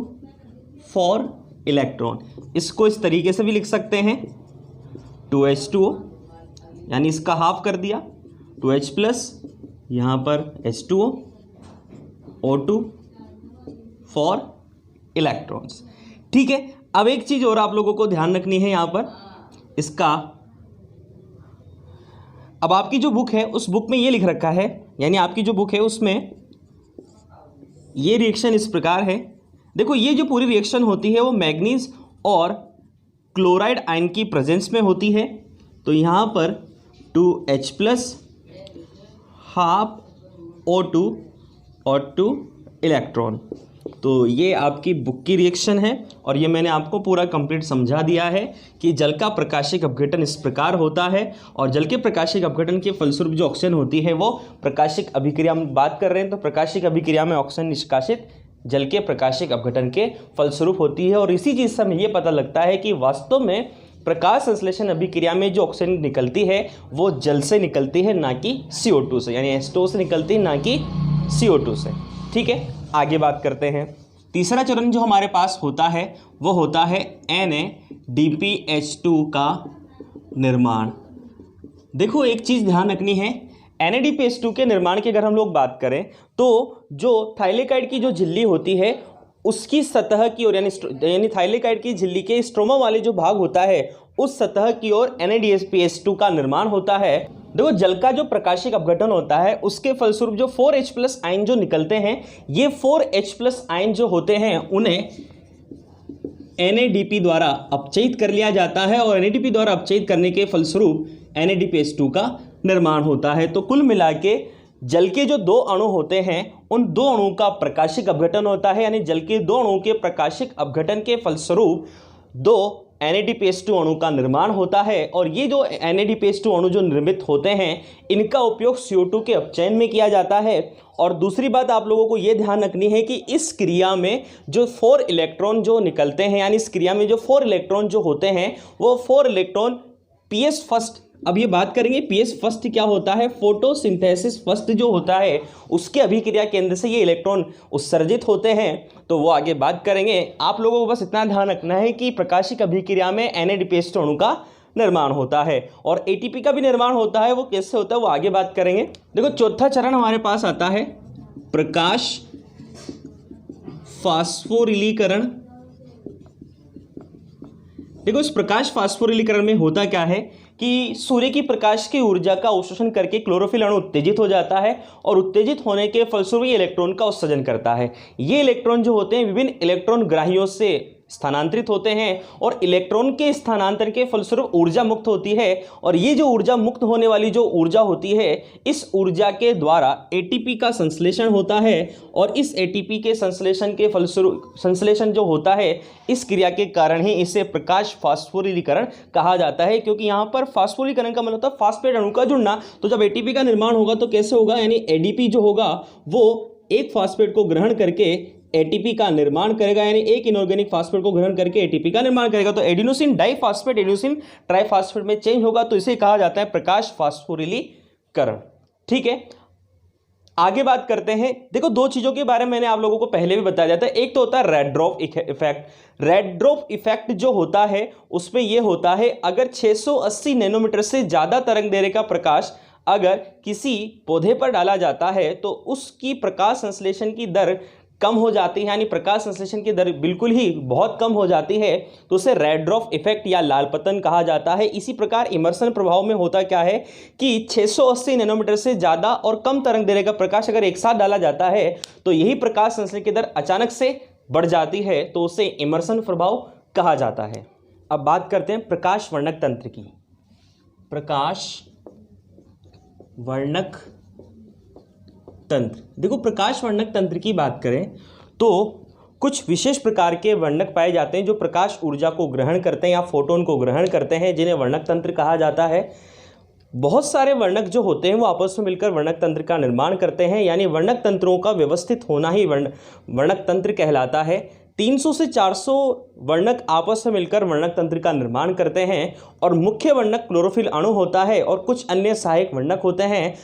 4 electron. इसको इस तरीके से भी लिख सकते हैं 2H2O यानी इसका हाफ कर दिया, 2H प्लस यहाँ पर H2O O2 4 इलेक्ट्रॉन्स। ठीक है। अब एक चीज़ और आप लोगों को ध्यान रखनी है यहाँ पर, इसका अब आपकी जो बुक है उस बुक में ये लिख रखा है, यानी आपकी जो बुक है उसमें ये रिएक्शन इस प्रकार है। देखो ये जो पूरी रिएक्शन होती है वो मैग्नीज और क्लोराइड आयन की प्रेजेंस में होती है। तो यहाँ पर 2H प्लस हाफ O2 और 2 इलेक्ट्रॉन। तो ये आपकी बुक की रिएक्शन है और ये मैंने आपको पूरा कंप्लीट समझा दिया है कि जल का प्रकाशिक अपघटन इस प्रकार होता है और जल के प्रकाशिक अपघटन के फलस्वरूप जो ऑक्सीजन होती है वो प्रकाशिक अभिक्रिया में बात कर रहे हैं। तो प्रकाशिक अभिक्रिया में ऑक्सीजन निष्कासित जल के प्रकाशिक अपघटन के फलस्वरूप होती है। और इसी चीज़ से हमें ये पता लगता है कि वास्तव में प्रकाश संश्लेषण अभिक्रिया में जो ऑक्सीजन निकलती है वो जल से निकलती है, ना कि CO2 से, यानी H2O से निकलती है, ना कि CO2 से। ठीक है, आगे बात करते हैं। तीसरा चरण जो हमारे पास होता है वो होता है NADPH2 का निर्माण। देखो एक चीज़ ध्यान रखनी है, NADPH2 के निर्माण की अगर हम लोग बात करें तो जो थाइलेकाइड की जो झिल्ली होती है उसकी सतह की ओर यानी थाइलेकाइड की झिल्ली के स्ट्रोमा वाले जो भाग होता है उस सतह की ओर NADPH2 का निर्माण होता है देखो जल का जो प्रकाशिक अपघटन होता है उसके फलस्वरूप जो 4H+ आयन जो निकलते हैं, ये 4H+ आयन जो होते हैं उन्हें NADP द्वारा अपचयित कर लिया जाता है और NADP द्वारा अपचयित करने के फलस्वरूप NADPH2 का निर्माण होता है। तो कुल मिला के जल के जो दो अणु होते हैं उन दो अणुओं का प्रकाशिक अपघटन होता है, यानी जल के दो अणुओं के प्रकाशिक अपघटन के फलस्वरूप दो NADPH2 अणु का निर्माण होता है। और ये जो NADPH2 अणु जो निर्मित होते हैं इनका उपयोग CO2 के अपचयन में किया जाता है। और दूसरी बात आप लोगों को ये ध्यान रखनी है कि इस क्रिया में जो 4 इलेक्ट्रॉन जो निकलते हैं, यानी इस क्रिया में जो 4 इलेक्ट्रॉन जो होते हैं वो 4 इलेक्ट्रॉन PS फर्स्ट, अब ये बात करेंगे PS फर्स्ट क्या होता है, फोटोसिंथेसिस फर्स्ट जो होता है उसके अभिक्रिया केंद्र से ये इलेक्ट्रॉन उत्सर्जित होते हैं, तो वो आगे बात करेंगे। आप लोगों को बस इतना ध्यान रखना है कि प्रकाशिक अभिक्रिया में NADPH2 अणु का निर्माण होता है और ATP का भी निर्माण होता है। वो कैसे होता है वो आगे बात करेंगे। देखो चौथा चरण हमारे पास आता है प्रकाश फास्फोरिलीकरण। देखो इस प्रकाश फास्फोरिलीकरण में होता क्या है कि सूर्य की प्रकाश की ऊर्जा का अवशोषण करके क्लोरोफिल अणु उत्तेजित हो जाता है और उत्तेजित होने के फलस्वरूप ये इलेक्ट्रॉन का उत्सर्जन करता है। ये इलेक्ट्रॉन जो होते हैं विभिन्न इलेक्ट्रॉन ग्राहियों से स्थानांतरित होते हैं और इलेक्ट्रॉन के स्थानांतरण के फलस्वरूप ऊर्जा मुक्त होती है। और ये जो ऊर्जा मुक्त होने वाली जो ऊर्जा होती है इस ऊर्जा के द्वारा ATP का संश्लेषण होता है और इस ATP के संश्लेषण के फलस्वरूप संश्लेषण जो होता है इस क्रिया के कारण ही इसे प्रकाश फास्फोरिलीकरण कहा जाता है, क्योंकि यहाँ पर फास्फोरिलीकरण का मतलब होता है फास्फेट अणु का जुड़ना। तो जब ATP का निर्माण होगा तो कैसे होगा, यानी ADP जो होगा वो एक फास्फेट को ग्रहण करके ATP का निर्माण करेगा, यानी एक इनऑर्गेनिक फास्फेट को ग्रहण करके ATP का निर्माण करेगा। तो एडिनोसिन डाइफास्फेट एडिनोसिन ट्राइफास्फेट में चेंज होगा, तो इसे कहा जाता है प्रकाश फास्फोरिलीकरण। ठीक है, आगे बात करते हैं। देखो दो चीजों के बारे में मैंने आप लोगों को पहले भी बताया जाता है। एक तो होता है red drop effect. Red drop effect जो होता है उसमें यह होता है अगर 680 नैनोमीटर से ज्यादा तरंग दैर्ध्य का प्रकाश अगर किसी पौधे पर डाला जाता है तो उसकी प्रकाश संश्लेषण की दर कम हो जाती है, यानी प्रकाश संश्लेषण की दर बिल्कुल ही बहुत कम हो जाती है, तो उसे रेड ड्रॉप इफेक्ट या लाल पतन कहा जाता है। इसी प्रकार इमर्सन प्रभाव में होता क्या है कि 680 नैनोमीटर से ज़्यादा और कम तरंग दैर्ध्य का प्रकाश अगर एक साथ डाला जाता है तो यही प्रकाश संश्लेषण की दर अचानक से बढ़ जाती है, तो उसे इमर्सन प्रभाव कहा जाता है। अब बात करते हैं प्रकाश वर्णक तंत्र की। प्रकाश वर्णक तंत्र, देखो प्रकाश वर्णक तंत्र की बात करें तो कुछ विशेष प्रकार के वर्णक पाए जाते हैं जो प्रकाश ऊर्जा को ग्रहण करते हैं या फोटोन को ग्रहण करते हैं, जिन्हें वर्णक तंत्र कहा जाता है। बहुत सारे वर्णक जो होते हैं वो आपस में मिलकर वर्णक तंत्र का निर्माण करते हैं, यानी वर्णक तंत्रों का व्यवस्थित होना ही वर्णक तंत्र कहलाता है। 300 से 400 वर्णक आपस में मिलकर वर्णक तंत्र का निर्माण करते हैं और मुख्य वर्णक क्लोरोफिल अणु होता है और कुछ अन्य सहायक वर्णक होते हैं।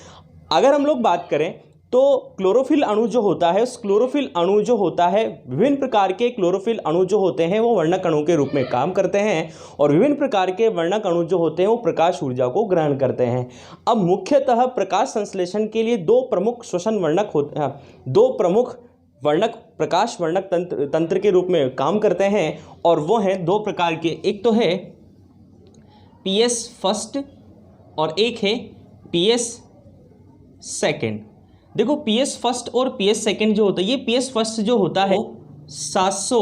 अगर हम लोग बात करें तो क्लोरोफिल अणु जो होता है, उस क्लोरोफिल अणु जो होता है, विभिन्न प्रकार के क्लोरोफिल अणु जो होते हैं वो वर्णक अणु के रूप में काम करते हैं और विभिन्न प्रकार के वर्णक अणु जो होते हैं वो प्रकाश ऊर्जा को ग्रहण करते हैं। अब मुख्यतः प्रकाश संश्लेषण के लिए दो प्रमुख श्वसन वर्णक होते हैं, दो प्रमुख वर्णक प्रकाश वर्णक तंत्र के रूप में काम करते हैं और वो हैं दो प्रकार के। एक तो है PS फर्स्ट और एक है PS सेकेंड। देखो PS फर्स्ट और PS सेकेंड जो होता है, ये PS फर्स्ट जो होता है 700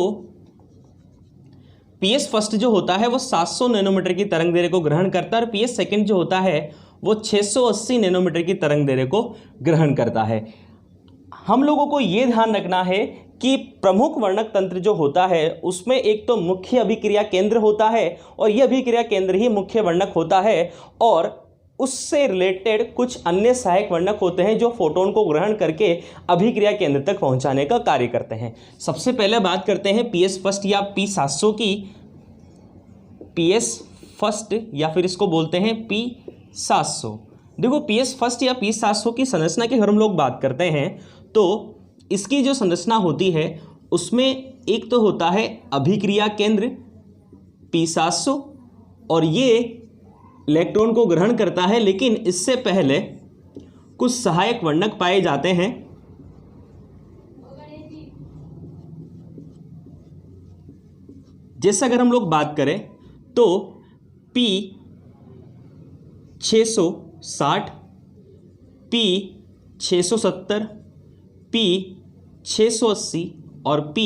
PS फर्स्ट जो होता है वो 700 नैनोमीटर की तरंग दैर्ध्य को ग्रहण करता है और PS सेकेंड जो होता है वो 680 नैनोमीटर की तरंग दैर्ध्य को ग्रहण करता है। हम लोगों को ये ध्यान रखना है कि प्रमुख वर्णक तंत्र जो होता है उसमें एक तो मुख्य अभिक्रिया केंद्र होता है और यह अभिक्रिया केंद्र ही मुख्य वर्णक होता है और उससे रिलेटेड कुछ अन्य सहायक वर्णक होते हैं जो फोटोन को ग्रहण करके अभिक्रिया केंद्र तक पहुंचाने का कार्य करते हैं। सबसे पहले बात करते हैं PS फर्स्ट या P700 की। PS फर्स्ट या फिर इसको बोलते हैं P700। देखो PS फर्स्ट या P700 की संरचना की अगर हम लोग बात करते हैं तो इसकी जो संरचना होती है उसमें एक तो होता है अभिक्रिया केंद्र P700 और ये इलेक्ट्रॉन को ग्रहण करता है, लेकिन इससे पहले कुछ सहायक वर्णक पाए जाते हैं। जैसे अगर हम लोग बात करें तो P600 660, P 670, P 680 और P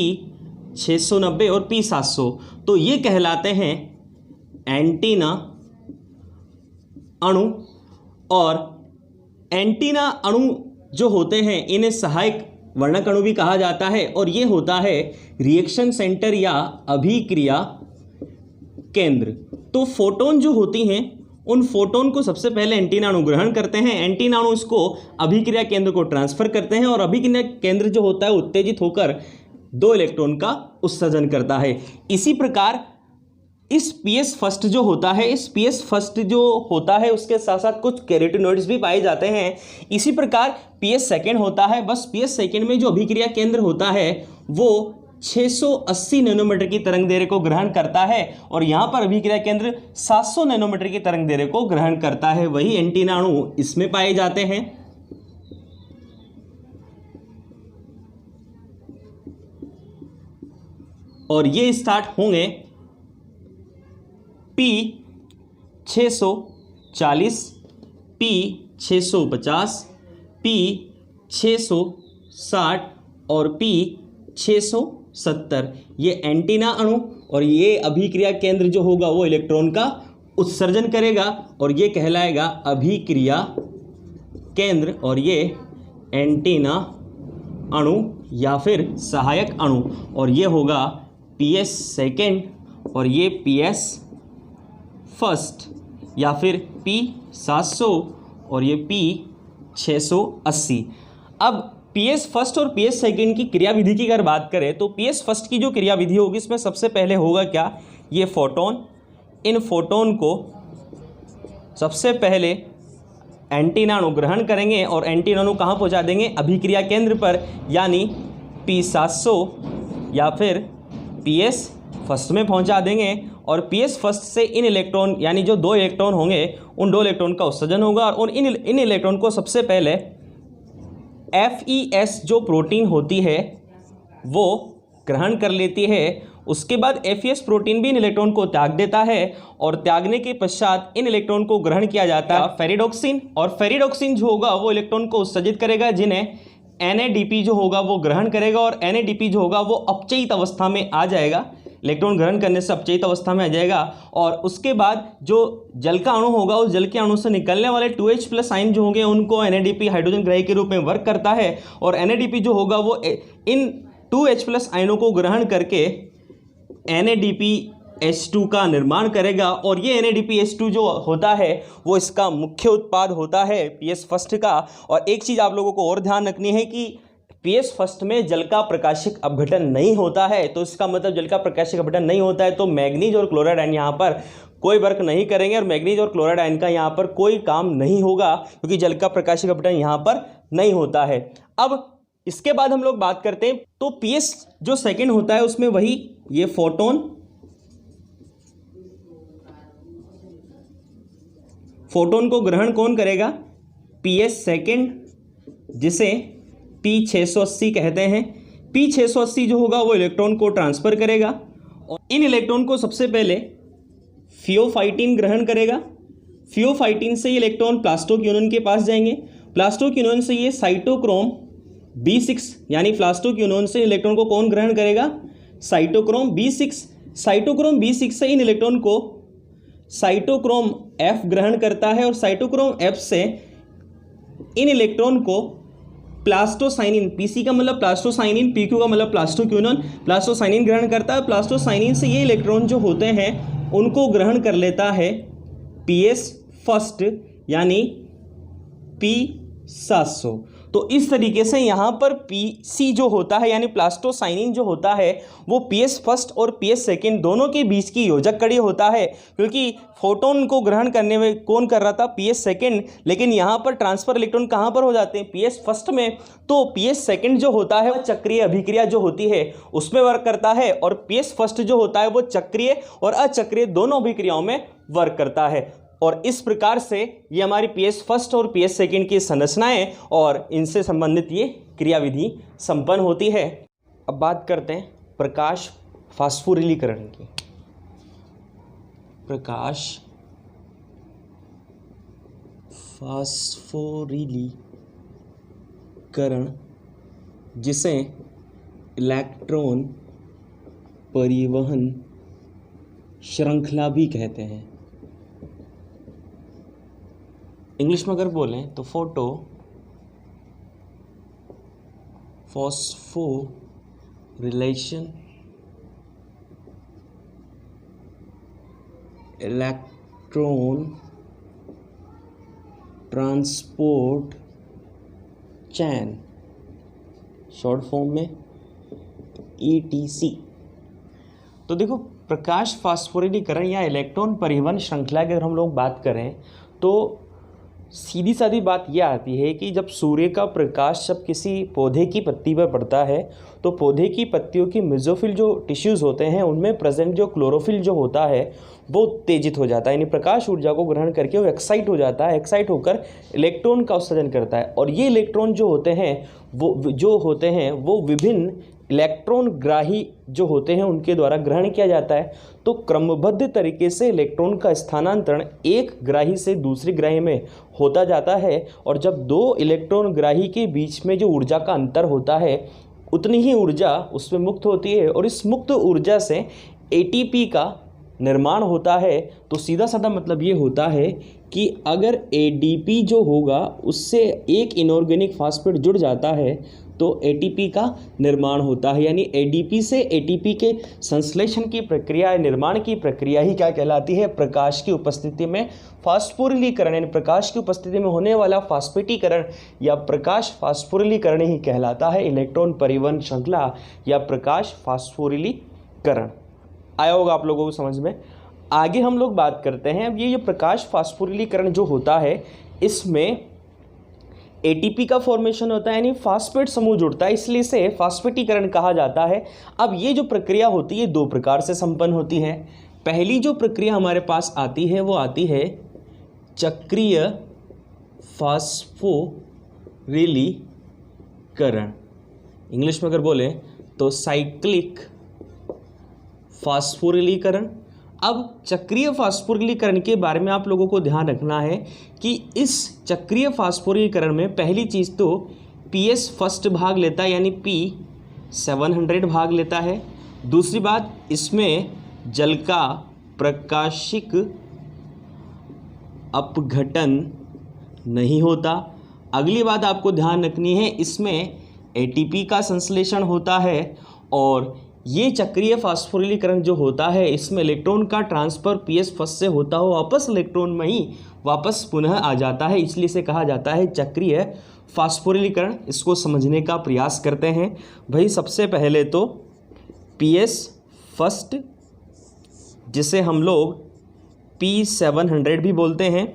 690 और P 700। तो ये कहलाते हैं एंटीना अणु। और एंटीना अणु जो होते हैं इन्हें सहायक वर्णक अणु भी कहा जाता है। और ये होता है रिएक्शन सेंटर या अभिक्रिया केंद्र। तो फोटोन जो होती हैं उन फोटोन को सबसे पहले एंटीना अणु ग्रहण करते हैं, एंटीना अणु इसको अभिक्रिया केंद्र को ट्रांसफर करते हैं और अभिक्रिया केंद्र जो होता है उत्तेजित होकर 2 इलेक्ट्रॉन का उत्सर्जन करता है। इसी प्रकार इस पीएस फर्स्ट जो होता है, इस पीएस फर्स्ट जो होता है उसके साथ साथ कुछ कैरोटिनॉइड्स भी पाए जाते हैं। इसी प्रकार पीएस सेकेंड होता है। बस पीएस सेकेंड में जो अभिक्रिया केंद्र होता है वो 680 नैनोमीटर की तरंग दैर्ध्य को ग्रहण करता है और यहाँ पर अभिक्रिया केंद्र 700 नैनोमीटर की तरंग दैर्ध्य को ग्रहण करता है। वही एंटीना अणु इसमें पाए जाते हैं। और ये स्टार्ट होंगे P 640, P 650, P 660 और P 670। ये एंटीना अणु और ये अभिक्रिया केंद्र जो होगा वो इलेक्ट्रॉन का उत्सर्जन करेगा और ये कहलाएगा अभिक्रिया केंद्र और ये एंटीना अणु या फिर सहायक अणु। और ये होगा पीएस सेकेंड और ये पीएस फर्स्ट या फिर P 700 और ये P 680। अब पीएस फर्स्ट और पीएस सेकेंड की क्रिया विधि की अगर बात करें तो पीएस फर्स्ट की जो क्रिया विधि होगी इसमें सबसे पहले होगा क्या, ये फोटोन, इन फोटोन को सबसे पहले एंटीना अणु ग्रहण करेंगे और एंटीना अणु कहाँ पहुँचा देंगे, अभिक्रिया केंद्र पर, यानी P 700 या फिर पीएस फर्स्ट में पहुंचा देंगे। और पीएस फर्स्ट से इन इलेक्ट्रॉन यानी जो 2 इलेक्ट्रॉन होंगे उन 2 इलेक्ट्रॉन का उत्सर्जन होगा और इन इलेक्ट्रॉन को सबसे पहले FeS जो प्रोटीन होती है वो ग्रहण कर लेती है। उसके बाद FeS प्रोटीन भी इन इलेक्ट्रॉन को त्याग देता है और त्यागने के पश्चात इन इलेक्ट्रॉन को ग्रहण किया जाता है फेरिडोक्सिन। और फेरिडोक्सिन जो होगा वो इलेक्ट्रॉन को उत्सर्जित करेगा जिन्हें NADP जो होगा वो ग्रहण करेगा और NADP जो होगा वो अपचयित अवस्था में आ जाएगा, इलेक्ट्रॉन ग्रहण करने से अपचयित अवस्था में आ जाएगा। और उसके बाद जो जल का अणु होगा उस जल के अणु से निकलने वाले 2H+ आयन जो होंगे उनको NADP हाइड्रोजन ग्राही के रूप में वर्क करता है और NADP जो होगा वो इन 2H+ आयनों को ग्रहण करके NADPH2 का निर्माण करेगा। और ये NADPH2 जो होता है वो इसका मुख्य उत्पाद होता है पीएस फर्स्ट का। और एक चीज़ आप लोगों को और ध्यान रखनी है कि पीएस फर्स्ट में जल का प्रकाशिक अपघटन नहीं होता है। तो इसका मतलब जल का प्रकाशिक अपघटन नहीं होता है तो मैग्नीज और क्लोराइड आयन यहाँ पर कोई वर्क नहीं करेंगे और मैग्नीज और क्लोराइड आयन का यहाँ पर कोई काम नहीं होगा क्योंकि जल का प्रकाशिक अपघटन यहाँ पर नहीं होता है। अब इसके बाद हम लोग बात करते हैं तो पीएस जो सेकेंड होता है उसमें वही ये फोटोन को ग्रहण कौन करेगा, पीएस सेकेंड, जिसे P 680 कहते हैं। P 680 जो होगा वो इलेक्ट्रॉन को ट्रांसफर करेगा और इन इलेक्ट्रॉन को सबसे पहले फियोफाइटिन ग्रहण करेगा। फियोफाइटिन से ये इलेक्ट्रॉन प्लास्टोक्विनोन के पास जाएंगे, प्लास्टोक्विनोन से ये साइटोक्रोम B6 यानी प्लास्टोक्विनोन से इलेक्ट्रॉन को कौन ग्रहण करेगा, साइटोक्रोम B6। साइटोक्रोम B6 से इन इलेक्ट्रॉन को साइटोक्रोम F ग्रहण करता है और साइटोक्रोम F से इन इलेक्ट्रॉन को प्लास्टोसाइनिन, PC का मतलब प्लास्टोसाइनिन, PQ का मतलब प्लास्टोक्विनोन, प्लास्टोसाइनिन ग्रहण करता है। प्लास्टोसाइनिन से ये इलेक्ट्रॉन जो होते हैं उनको ग्रहण कर लेता है पीएस फर्स्ट यानी P 700। तो इस तरीके से यहाँ पर PC जो होता है यानी प्लास्टोसाइनिन जो होता है वो पीएस फर्स्ट और पीएस सेकेंड दोनों के बीच की योजक कड़ी होता है क्योंकि फोटोन को ग्रहण करने में कौन कर रहा था, पीएस सेकेंड, लेकिन यहाँ पर ट्रांसफर इलेक्ट्रॉन कहाँ पर हो जाते हैं, पीएस फर्स्ट में। तो पीएस सेकेंड जो होता है वो चक्रीय अभिक्रिया जो होती है उसमें वर्क करता है और पीएस फर्स्ट जो होता है वो चक्रीय और अचक्रीय दोनों अभिक्रियाओं में वर्क करता है। और इस प्रकार से ये हमारी पीएस फर्स्ट और पीएस सेकेंड की संरचनाएं और इनसे संबंधित ये क्रियाविधि संपन्न होती है। अब बात करते हैं प्रकाश फास्फोरिलीकरण की। प्रकाश फास्फोरिलीकरण, जिसे इलेक्ट्रॉन परिवहन श्रृंखला भी कहते हैं। इंग्लिश में अगर बोलें तो phosphorylation electron transport chain, short form में ETC। तो देखो, प्रकाश फास्फोरिलीकरण या इलेक्ट्रॉन परिवहन श्रृंखला की अगर हम लोग बात करें तो सीधी सादी बात यह आती है कि जब सूर्य का प्रकाश जब किसी पौधे की पत्ती पर पड़ता है तो पौधे की पत्तियों की मेसोफिल जो टिश्यूज़ होते हैं उनमें प्रेजेंट जो क्लोरोफिल जो होता है वो उत्तेजित हो जाता है, यानी प्रकाश ऊर्जा को ग्रहण करके वो एक्साइट हो जाता है, एक्साइट होकर इलेक्ट्रॉन का उत्सर्जन करता है। और ये इलेक्ट्रॉन जो होते हैं वो विभिन्न इलेक्ट्रॉन ग्राही जो होते हैं उनके द्वारा ग्रहण किया जाता है। तो क्रमबद्ध तरीके से इलेक्ट्रॉन का स्थानांतरण एक ग्राही से दूसरी ग्राही में होता जाता है, और जब दो इलेक्ट्रॉन ग्राही के बीच में जो ऊर्जा का अंतर होता है उतनी ही ऊर्जा उसमें मुक्त होती है, और इस मुक्त ऊर्जा से ATP का निर्माण होता है। तो सीधा साधा मतलब ये होता है कि अगर ADP जो होगा उससे एक इनऑर्गेनिक फास्फेट जुड़ जाता है तो ATP का निर्माण होता है, यानी ADP से ATP के संश्लेषण की प्रक्रिया, निर्माण की प्रक्रिया ही क्या कहलाती है? प्रकाश की उपस्थिति में फास्फोरिलीकरण, यानी प्रकाश की उपस्थिति में होने वाला फास्फेटीकरण या प्रकाश फास्फोरिलीकरण ही कहलाता है इलेक्ट्रॉन परिवहन श्रृंखला या प्रकाश फास्फोरिलीकरण। आया होगा आप लोगों को समझ में। आगे हम लोग बात करते हैं, अब ये जो प्रकाश फास्फोरिलीकरण जो होता है इसमें ATP का फॉर्मेशन होता है, यानी फास्फेट समूह जुड़ता है, इसलिए इसे फास्फेटीकरण कहा जाता है। अब ये जो प्रक्रिया होती है दो प्रकार से संपन्न होती है। पहली जो प्रक्रिया हमारे पास आती है वो आती है चक्रीय फास्फोरिलीकरण, इंग्लिश में अगर बोले तो साइक्लिक फास्फोरिलीकरण। अब चक्रीय फास्फोरिलीकरण के बारे में आप लोगों को ध्यान रखना है कि इस चक्रीय फास्फोरिलीकरण में पहली चीज़ तो PS फर्स्ट भाग लेता है, यानी P700 भाग लेता है। दूसरी बात, इसमें जल का प्रकाशिक अपघटन नहीं होता। अगली बात आपको ध्यान रखनी है, इसमें ATP का संश्लेषण होता है, और ये चक्रीय फास्फोरिलीकरण जो होता है इसमें इलेक्ट्रॉन का ट्रांसफ़र PS फर्स्ट से होता हो वापस इलेक्ट्रॉन में ही वापस पुनः आ जाता है, इसलिए इसे कहा जाता है चक्रीय फास्फोरिलीकरण। इसको समझने का प्रयास करते हैं। भाई सबसे पहले तो PS फर्स्ट, जिसे हम लोग P700 भी बोलते हैं,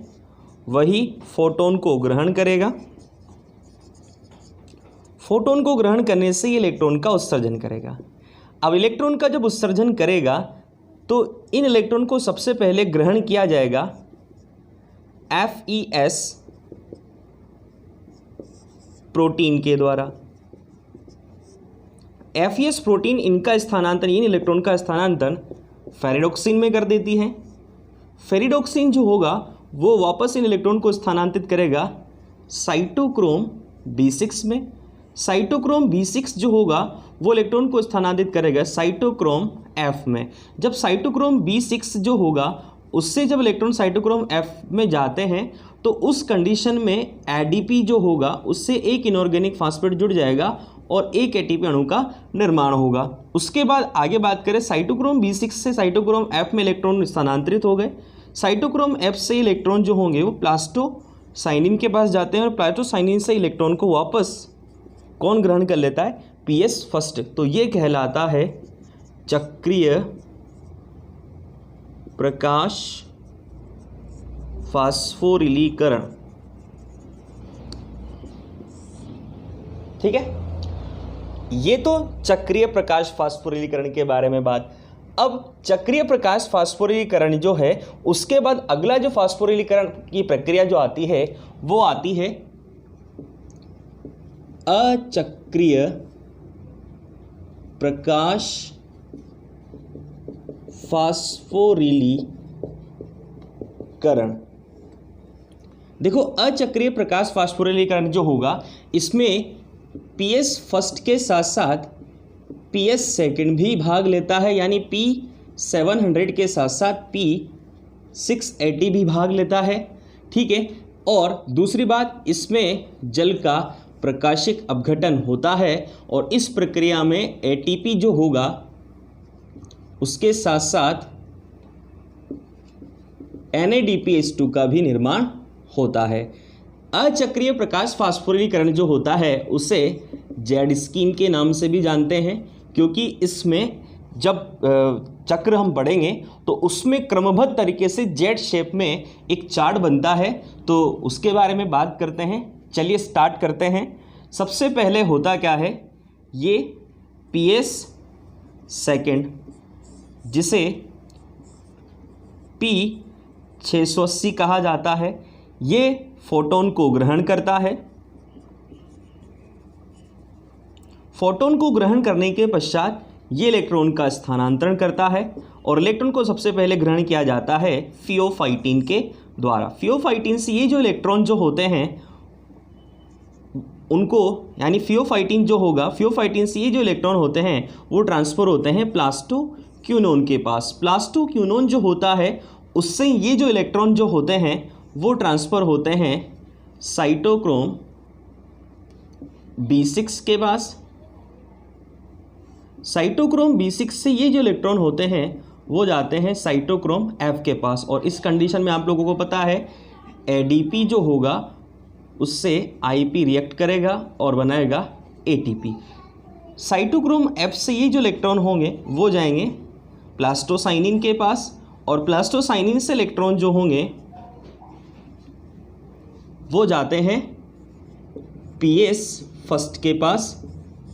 वही फोटोन को ग्रहण करेगा। फोटोन को ग्रहण करने से ये इलेक्ट्रॉन का उत्सर्जन करेगा। अब इलेक्ट्रॉन का जब उत्सर्जन करेगा तो इन इलेक्ट्रॉन को सबसे पहले ग्रहण किया जाएगा FES प्रोटीन के द्वारा। FES प्रोटीन इनका स्थानांतरण, इन इलेक्ट्रॉन का स्थानांतरण फेरिडोक्सिन में कर देती है। फेरिडोक्सिन जो होगा वो वापस इन इलेक्ट्रॉन को स्थानांतरित करेगा साइटोक्रोम B6 में। साइटोक्रोम B6 जो होगा वो इलेक्ट्रॉन को स्थानांतरित करेगा साइटोक्रोम F में। जब साइटोक्रोम B6 जो होगा उससे जब इलेक्ट्रॉन साइटोक्रोम F में जाते हैं तो उस कंडीशन में ADP जो होगा उससे एक इनऑर्गेनिक फास्फेट जुड़ जाएगा और एक ATP अणु का निर्माण होगा। उसके बाद आगे बात करें, साइटोक्रोम B6 से साइटोक्रोम F में इलेक्ट्रॉन स्थानांतरित हो गए। साइटोक्रोम F से इलेक्ट्रॉन जो होंगे वो प्लास्टोसाइनिन के पास जाते हैं, और प्लास्टोसाइनिन से इलेक्ट्रॉन को वापस कौन ग्रहण कर लेता है? PS first. तो ये कहलाता है चक्रीय प्रकाश फास्फोरिलीकरण। ठीक है, ये तो चक्रीय प्रकाश फास्फोरिलीकरण के बारे में बात। अब चक्रीय प्रकाश फास्फोरिलीकरण जो है उसके बाद अगला जो फास्फोरिलीकरण की प्रक्रिया जो आती है वो आती है अचक्रीय प्रकाश फास्फोरिलीकरण। देखो अचक्रीय प्रकाश फास्फोरिलीकरण जो होगा इसमें PS फर्स्ट के साथ साथ PS सेकंड भी भाग लेता है, यानी P700 के साथ साथ P680 भी भाग लेता है। ठीक है, और दूसरी बात, इसमें जल का प्रकाशिक अपघटन होता है और इस प्रक्रिया में ATP जो होगा उसके साथ साथ NADPH2 का भी निर्माण होता है। अचक्रीय प्रकाश फास्फोरिलीकरण जो होता है उसे जेड स्कीम के नाम से भी जानते हैं, क्योंकि इसमें जब चक्र हम बढ़ेंगे तो उसमें क्रमबद्ध तरीके से जेड शेप में एक चार्ट बनता है। तो उसके बारे में बात करते हैं, चलिए स्टार्ट करते हैं। सबसे पहले होता क्या है, ये PS सेकंड जिसे P680 कहा जाता है, ये फोटोन को ग्रहण करता है। फोटोन को ग्रहण करने के पश्चात ये इलेक्ट्रॉन का स्थानांतरण करता है और इलेक्ट्रॉन को सबसे पहले ग्रहण किया जाता है फियोफाइटिन के द्वारा। फियोफाइटिन से ये जो इलेक्ट्रॉन जो होते हैं उनको, यानी फियोफाइटिन जो होगा, फियोफाइटिन से ये जो इलेक्ट्रॉन होते हैं वो ट्रांसफ़र होते हैं प्लास्टोक्यूनोन के पास। प्लास्टोक्यूनोन जो होता है उससे ये जो इलेक्ट्रॉन जो होते हैं वो ट्रांसफ़र होते हैं साइटोक्रोम B6 के पास। साइटोक्रोम B6 से ये जो इलेक्ट्रॉन होते हैं वो जाते हैं साइटोक्रोम F के पास, और इस कंडीशन में आप लोगों को पता है ADP जो होगा उससे IP रिएक्ट करेगा और बनाएगा ATP। साइटोक्रोम F से ये जो इलेक्ट्रॉन होंगे वो जाएंगे प्लास्टोसाइनिन के पास, और प्लास्टोसाइनिन से इलेक्ट्रॉन जो होंगे वो जाते हैं PS फर्स्ट के पास,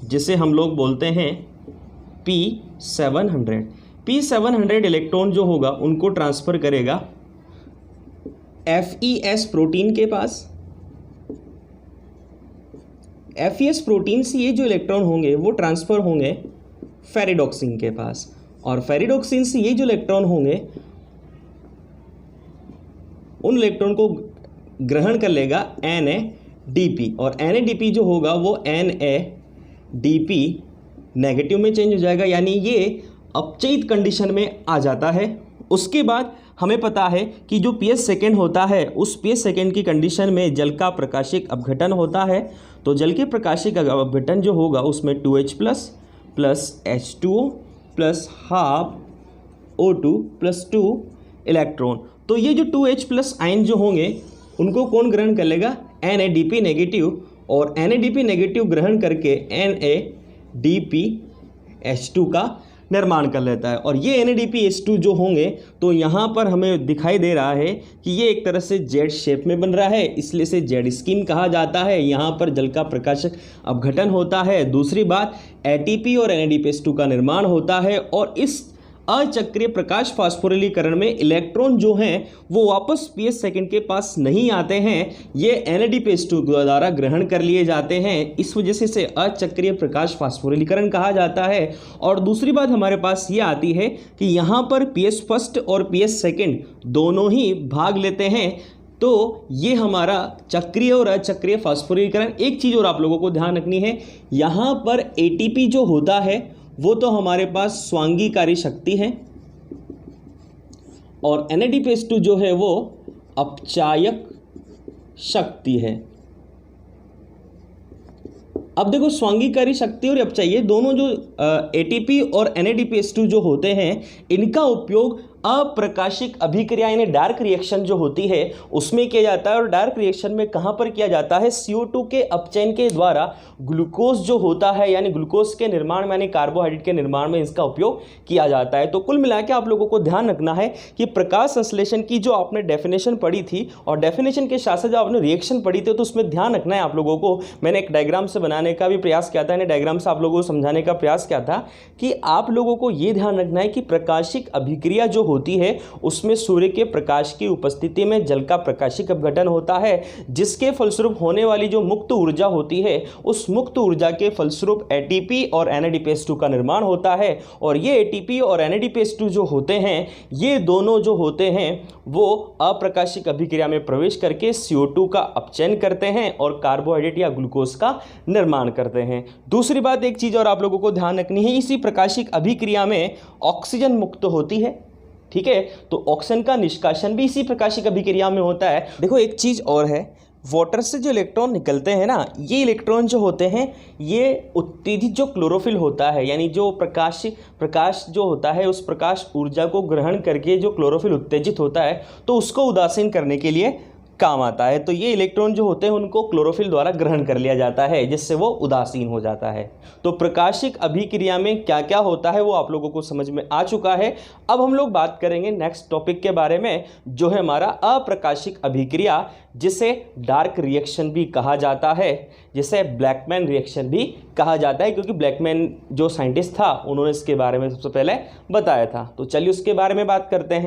जिसे हम लोग बोलते हैं P700। P700 इलेक्ट्रॉन जो होगा उनको ट्रांसफ़र करेगा FES प्रोटीन के पास। FES प्रोटीन से ये जो इलेक्ट्रॉन होंगे वो ट्रांसफ़र होंगे फेरिडोक्सिन के पास, और फेरिडोक्सिन से ये जो इलेक्ट्रॉन होंगे उन इलेक्ट्रॉन को ग्रहण कर लेगा NADP, और NADP जो होगा वो NADP नेगेटिव में चेंज हो जाएगा, यानी ये अपचयित कंडीशन में आ जाता है। उसके बाद हमें पता है कि जो PS सेकेंड होता है उस PS सेकेंड की कंडीशन में जल का प्रकाशिक अपघटन होता है। तो जल के प्रकाशिक अपघटन जो होगा उसमें 2H plus H2O plus half O2 plus 2 electron. तो ये जो 2H प्लस आयन जो होंगे उनको कौन ग्रहण कर लेगा, NADP नेगेटिव, और NADP नेगेटिव ग्रहण करके NADPH2 का निर्माण कर लेता है। और ये NADPH2 जो होंगे तो यहाँ पर हमें दिखाई दे रहा है कि ये एक तरह से जेड शेप में बन रहा है, इसलिए से जेड स्कीम कहा जाता है। यहाँ पर जल का प्रकाशक अपघटन होता है। दूसरी बात, ATP और NADPH2 का निर्माण होता है, और इस अचक्रीय प्रकाश फास्फोरिलीकरण में इलेक्ट्रॉन जो हैं वो वापस PS सेकंड के पास नहीं आते हैं, ये NADPH2 द्वारा ग्रहण कर लिए जाते हैं। इस वजह से इसे अचक्रीय प्रकाश फास्फोरिलीकरण कहा जाता है। और दूसरी बात हमारे पास ये आती है कि यहाँ पर PS फर्स्ट और PS सेकंड दोनों ही भाग लेते हैं। तो ये हमारा चक्रीय और अचक्रीय फास्फोरिलीकरण। एक चीज़ और आप लोगों को ध्यान रखनी है, यहाँ पर ATP जो होता है वो तो हमारे पास स्वांगीकारी शक्ति है, और NADPH2 जो है वो अपचायक शक्ति है। अब देखो, स्वांगीकारी शक्ति और अपचायी दोनों जो ATP और NADPH2 जो होते हैं इनका उपयोग अप्रकाशिक अभिक्रिया यानी डार्क रिएक्शन जो होती है उसमें किया जाता है। और डार्क रिएक्शन में कहाँ पर किया जाता है, CO2 के अपचयन के द्वारा ग्लूकोज जो होता है यानी ग्लूकोज के निर्माण में यानी कार्बोहाइड्रेट के निर्माण में इसका उपयोग किया जाता है। तो कुल मिला के आप लोगों को ध्यान रखना है कि प्रकाश संश्लेषण की जो आपने डेफिनेशन पढ़ी थी और डेफिनेशन के साथ साथ जो आपने रिएक्शन पढ़ी थी तो उसमें ध्यान रखना है आप लोगों को। मैंने एक डायग्राम से बनाने का भी प्रयास किया था, यानी डायग्राम से आप लोगों को समझाने का प्रयास किया था कि आप लोगों को ये ध्यान रखना है कि प्रकाशिक अभिक्रिया जो होती है उसमें सूर्य के प्रकाश की उपस्थिति में जल का प्रकाशिक अपघटन होता है, जिसके फलस्वरूप होने वाली जो मुक्त ऊर्जा होती है उस मुक्त ऊर्जा के फलस्वरूप एटीपी और NADPH2 का निर्माण होता है। और ये एटीपी और NADPH2 जो होते हैं ये दोनों जो होते हैं वो अप्रकाशिक अभिक्रिया में प्रवेश करके CO2 का अपचयन करते हैं और कार्बोहाइड्रेट या ग्लूकोज का निर्माण करते हैं। दूसरी बात, एक चीज़ और आप लोगों को ध्यान रखनी है, इसी प्रकाशिक अभिक्रिया में ऑक्सीजन मुक्त होती है, ठीक है। तो ऑक्सीजन का निष्कासन भी इसी प्रकाशिक अभिक्रिया में होता है। देखो एक चीज़ और है, वाटर से जो इलेक्ट्रॉन निकलते हैं ना, ये इलेक्ट्रॉन जो होते हैं ये उत्तेजित जो क्लोरोफिल होता है, यानी जो प्रकाश जो होता है उस प्रकाश ऊर्जा को ग्रहण करके जो क्लोरोफिल उत्तेजित होता है तो उसको उदासीन करने के लिए काम आता है। तो ये इलेक्ट्रॉन जो होते हैं उनको क्लोरोफिल द्वारा ग्रहण कर लिया जाता है, जिससे वो उदासीन हो जाता है। तो प्रकाशिक अभिक्रिया में क्या क्या होता है वो आप लोगों को समझ में आ चुका है। अब हम लोग बात करेंगे नेक्स्ट टॉपिक के बारे में, जो है हमारा अप्रकाशिक अभिक्रिया, जिसे डार्क रिएक्शन भी कहा जाता है, जिसे ब्लैकमैन रिएक्शन भी कहा जाता है, क्योंकि ब्लैकमैन जो साइंटिस्ट था उन्होंने इसके बारे में सबसे पहले बताया था। तो चलिए उसके बारे में बात करते हैं।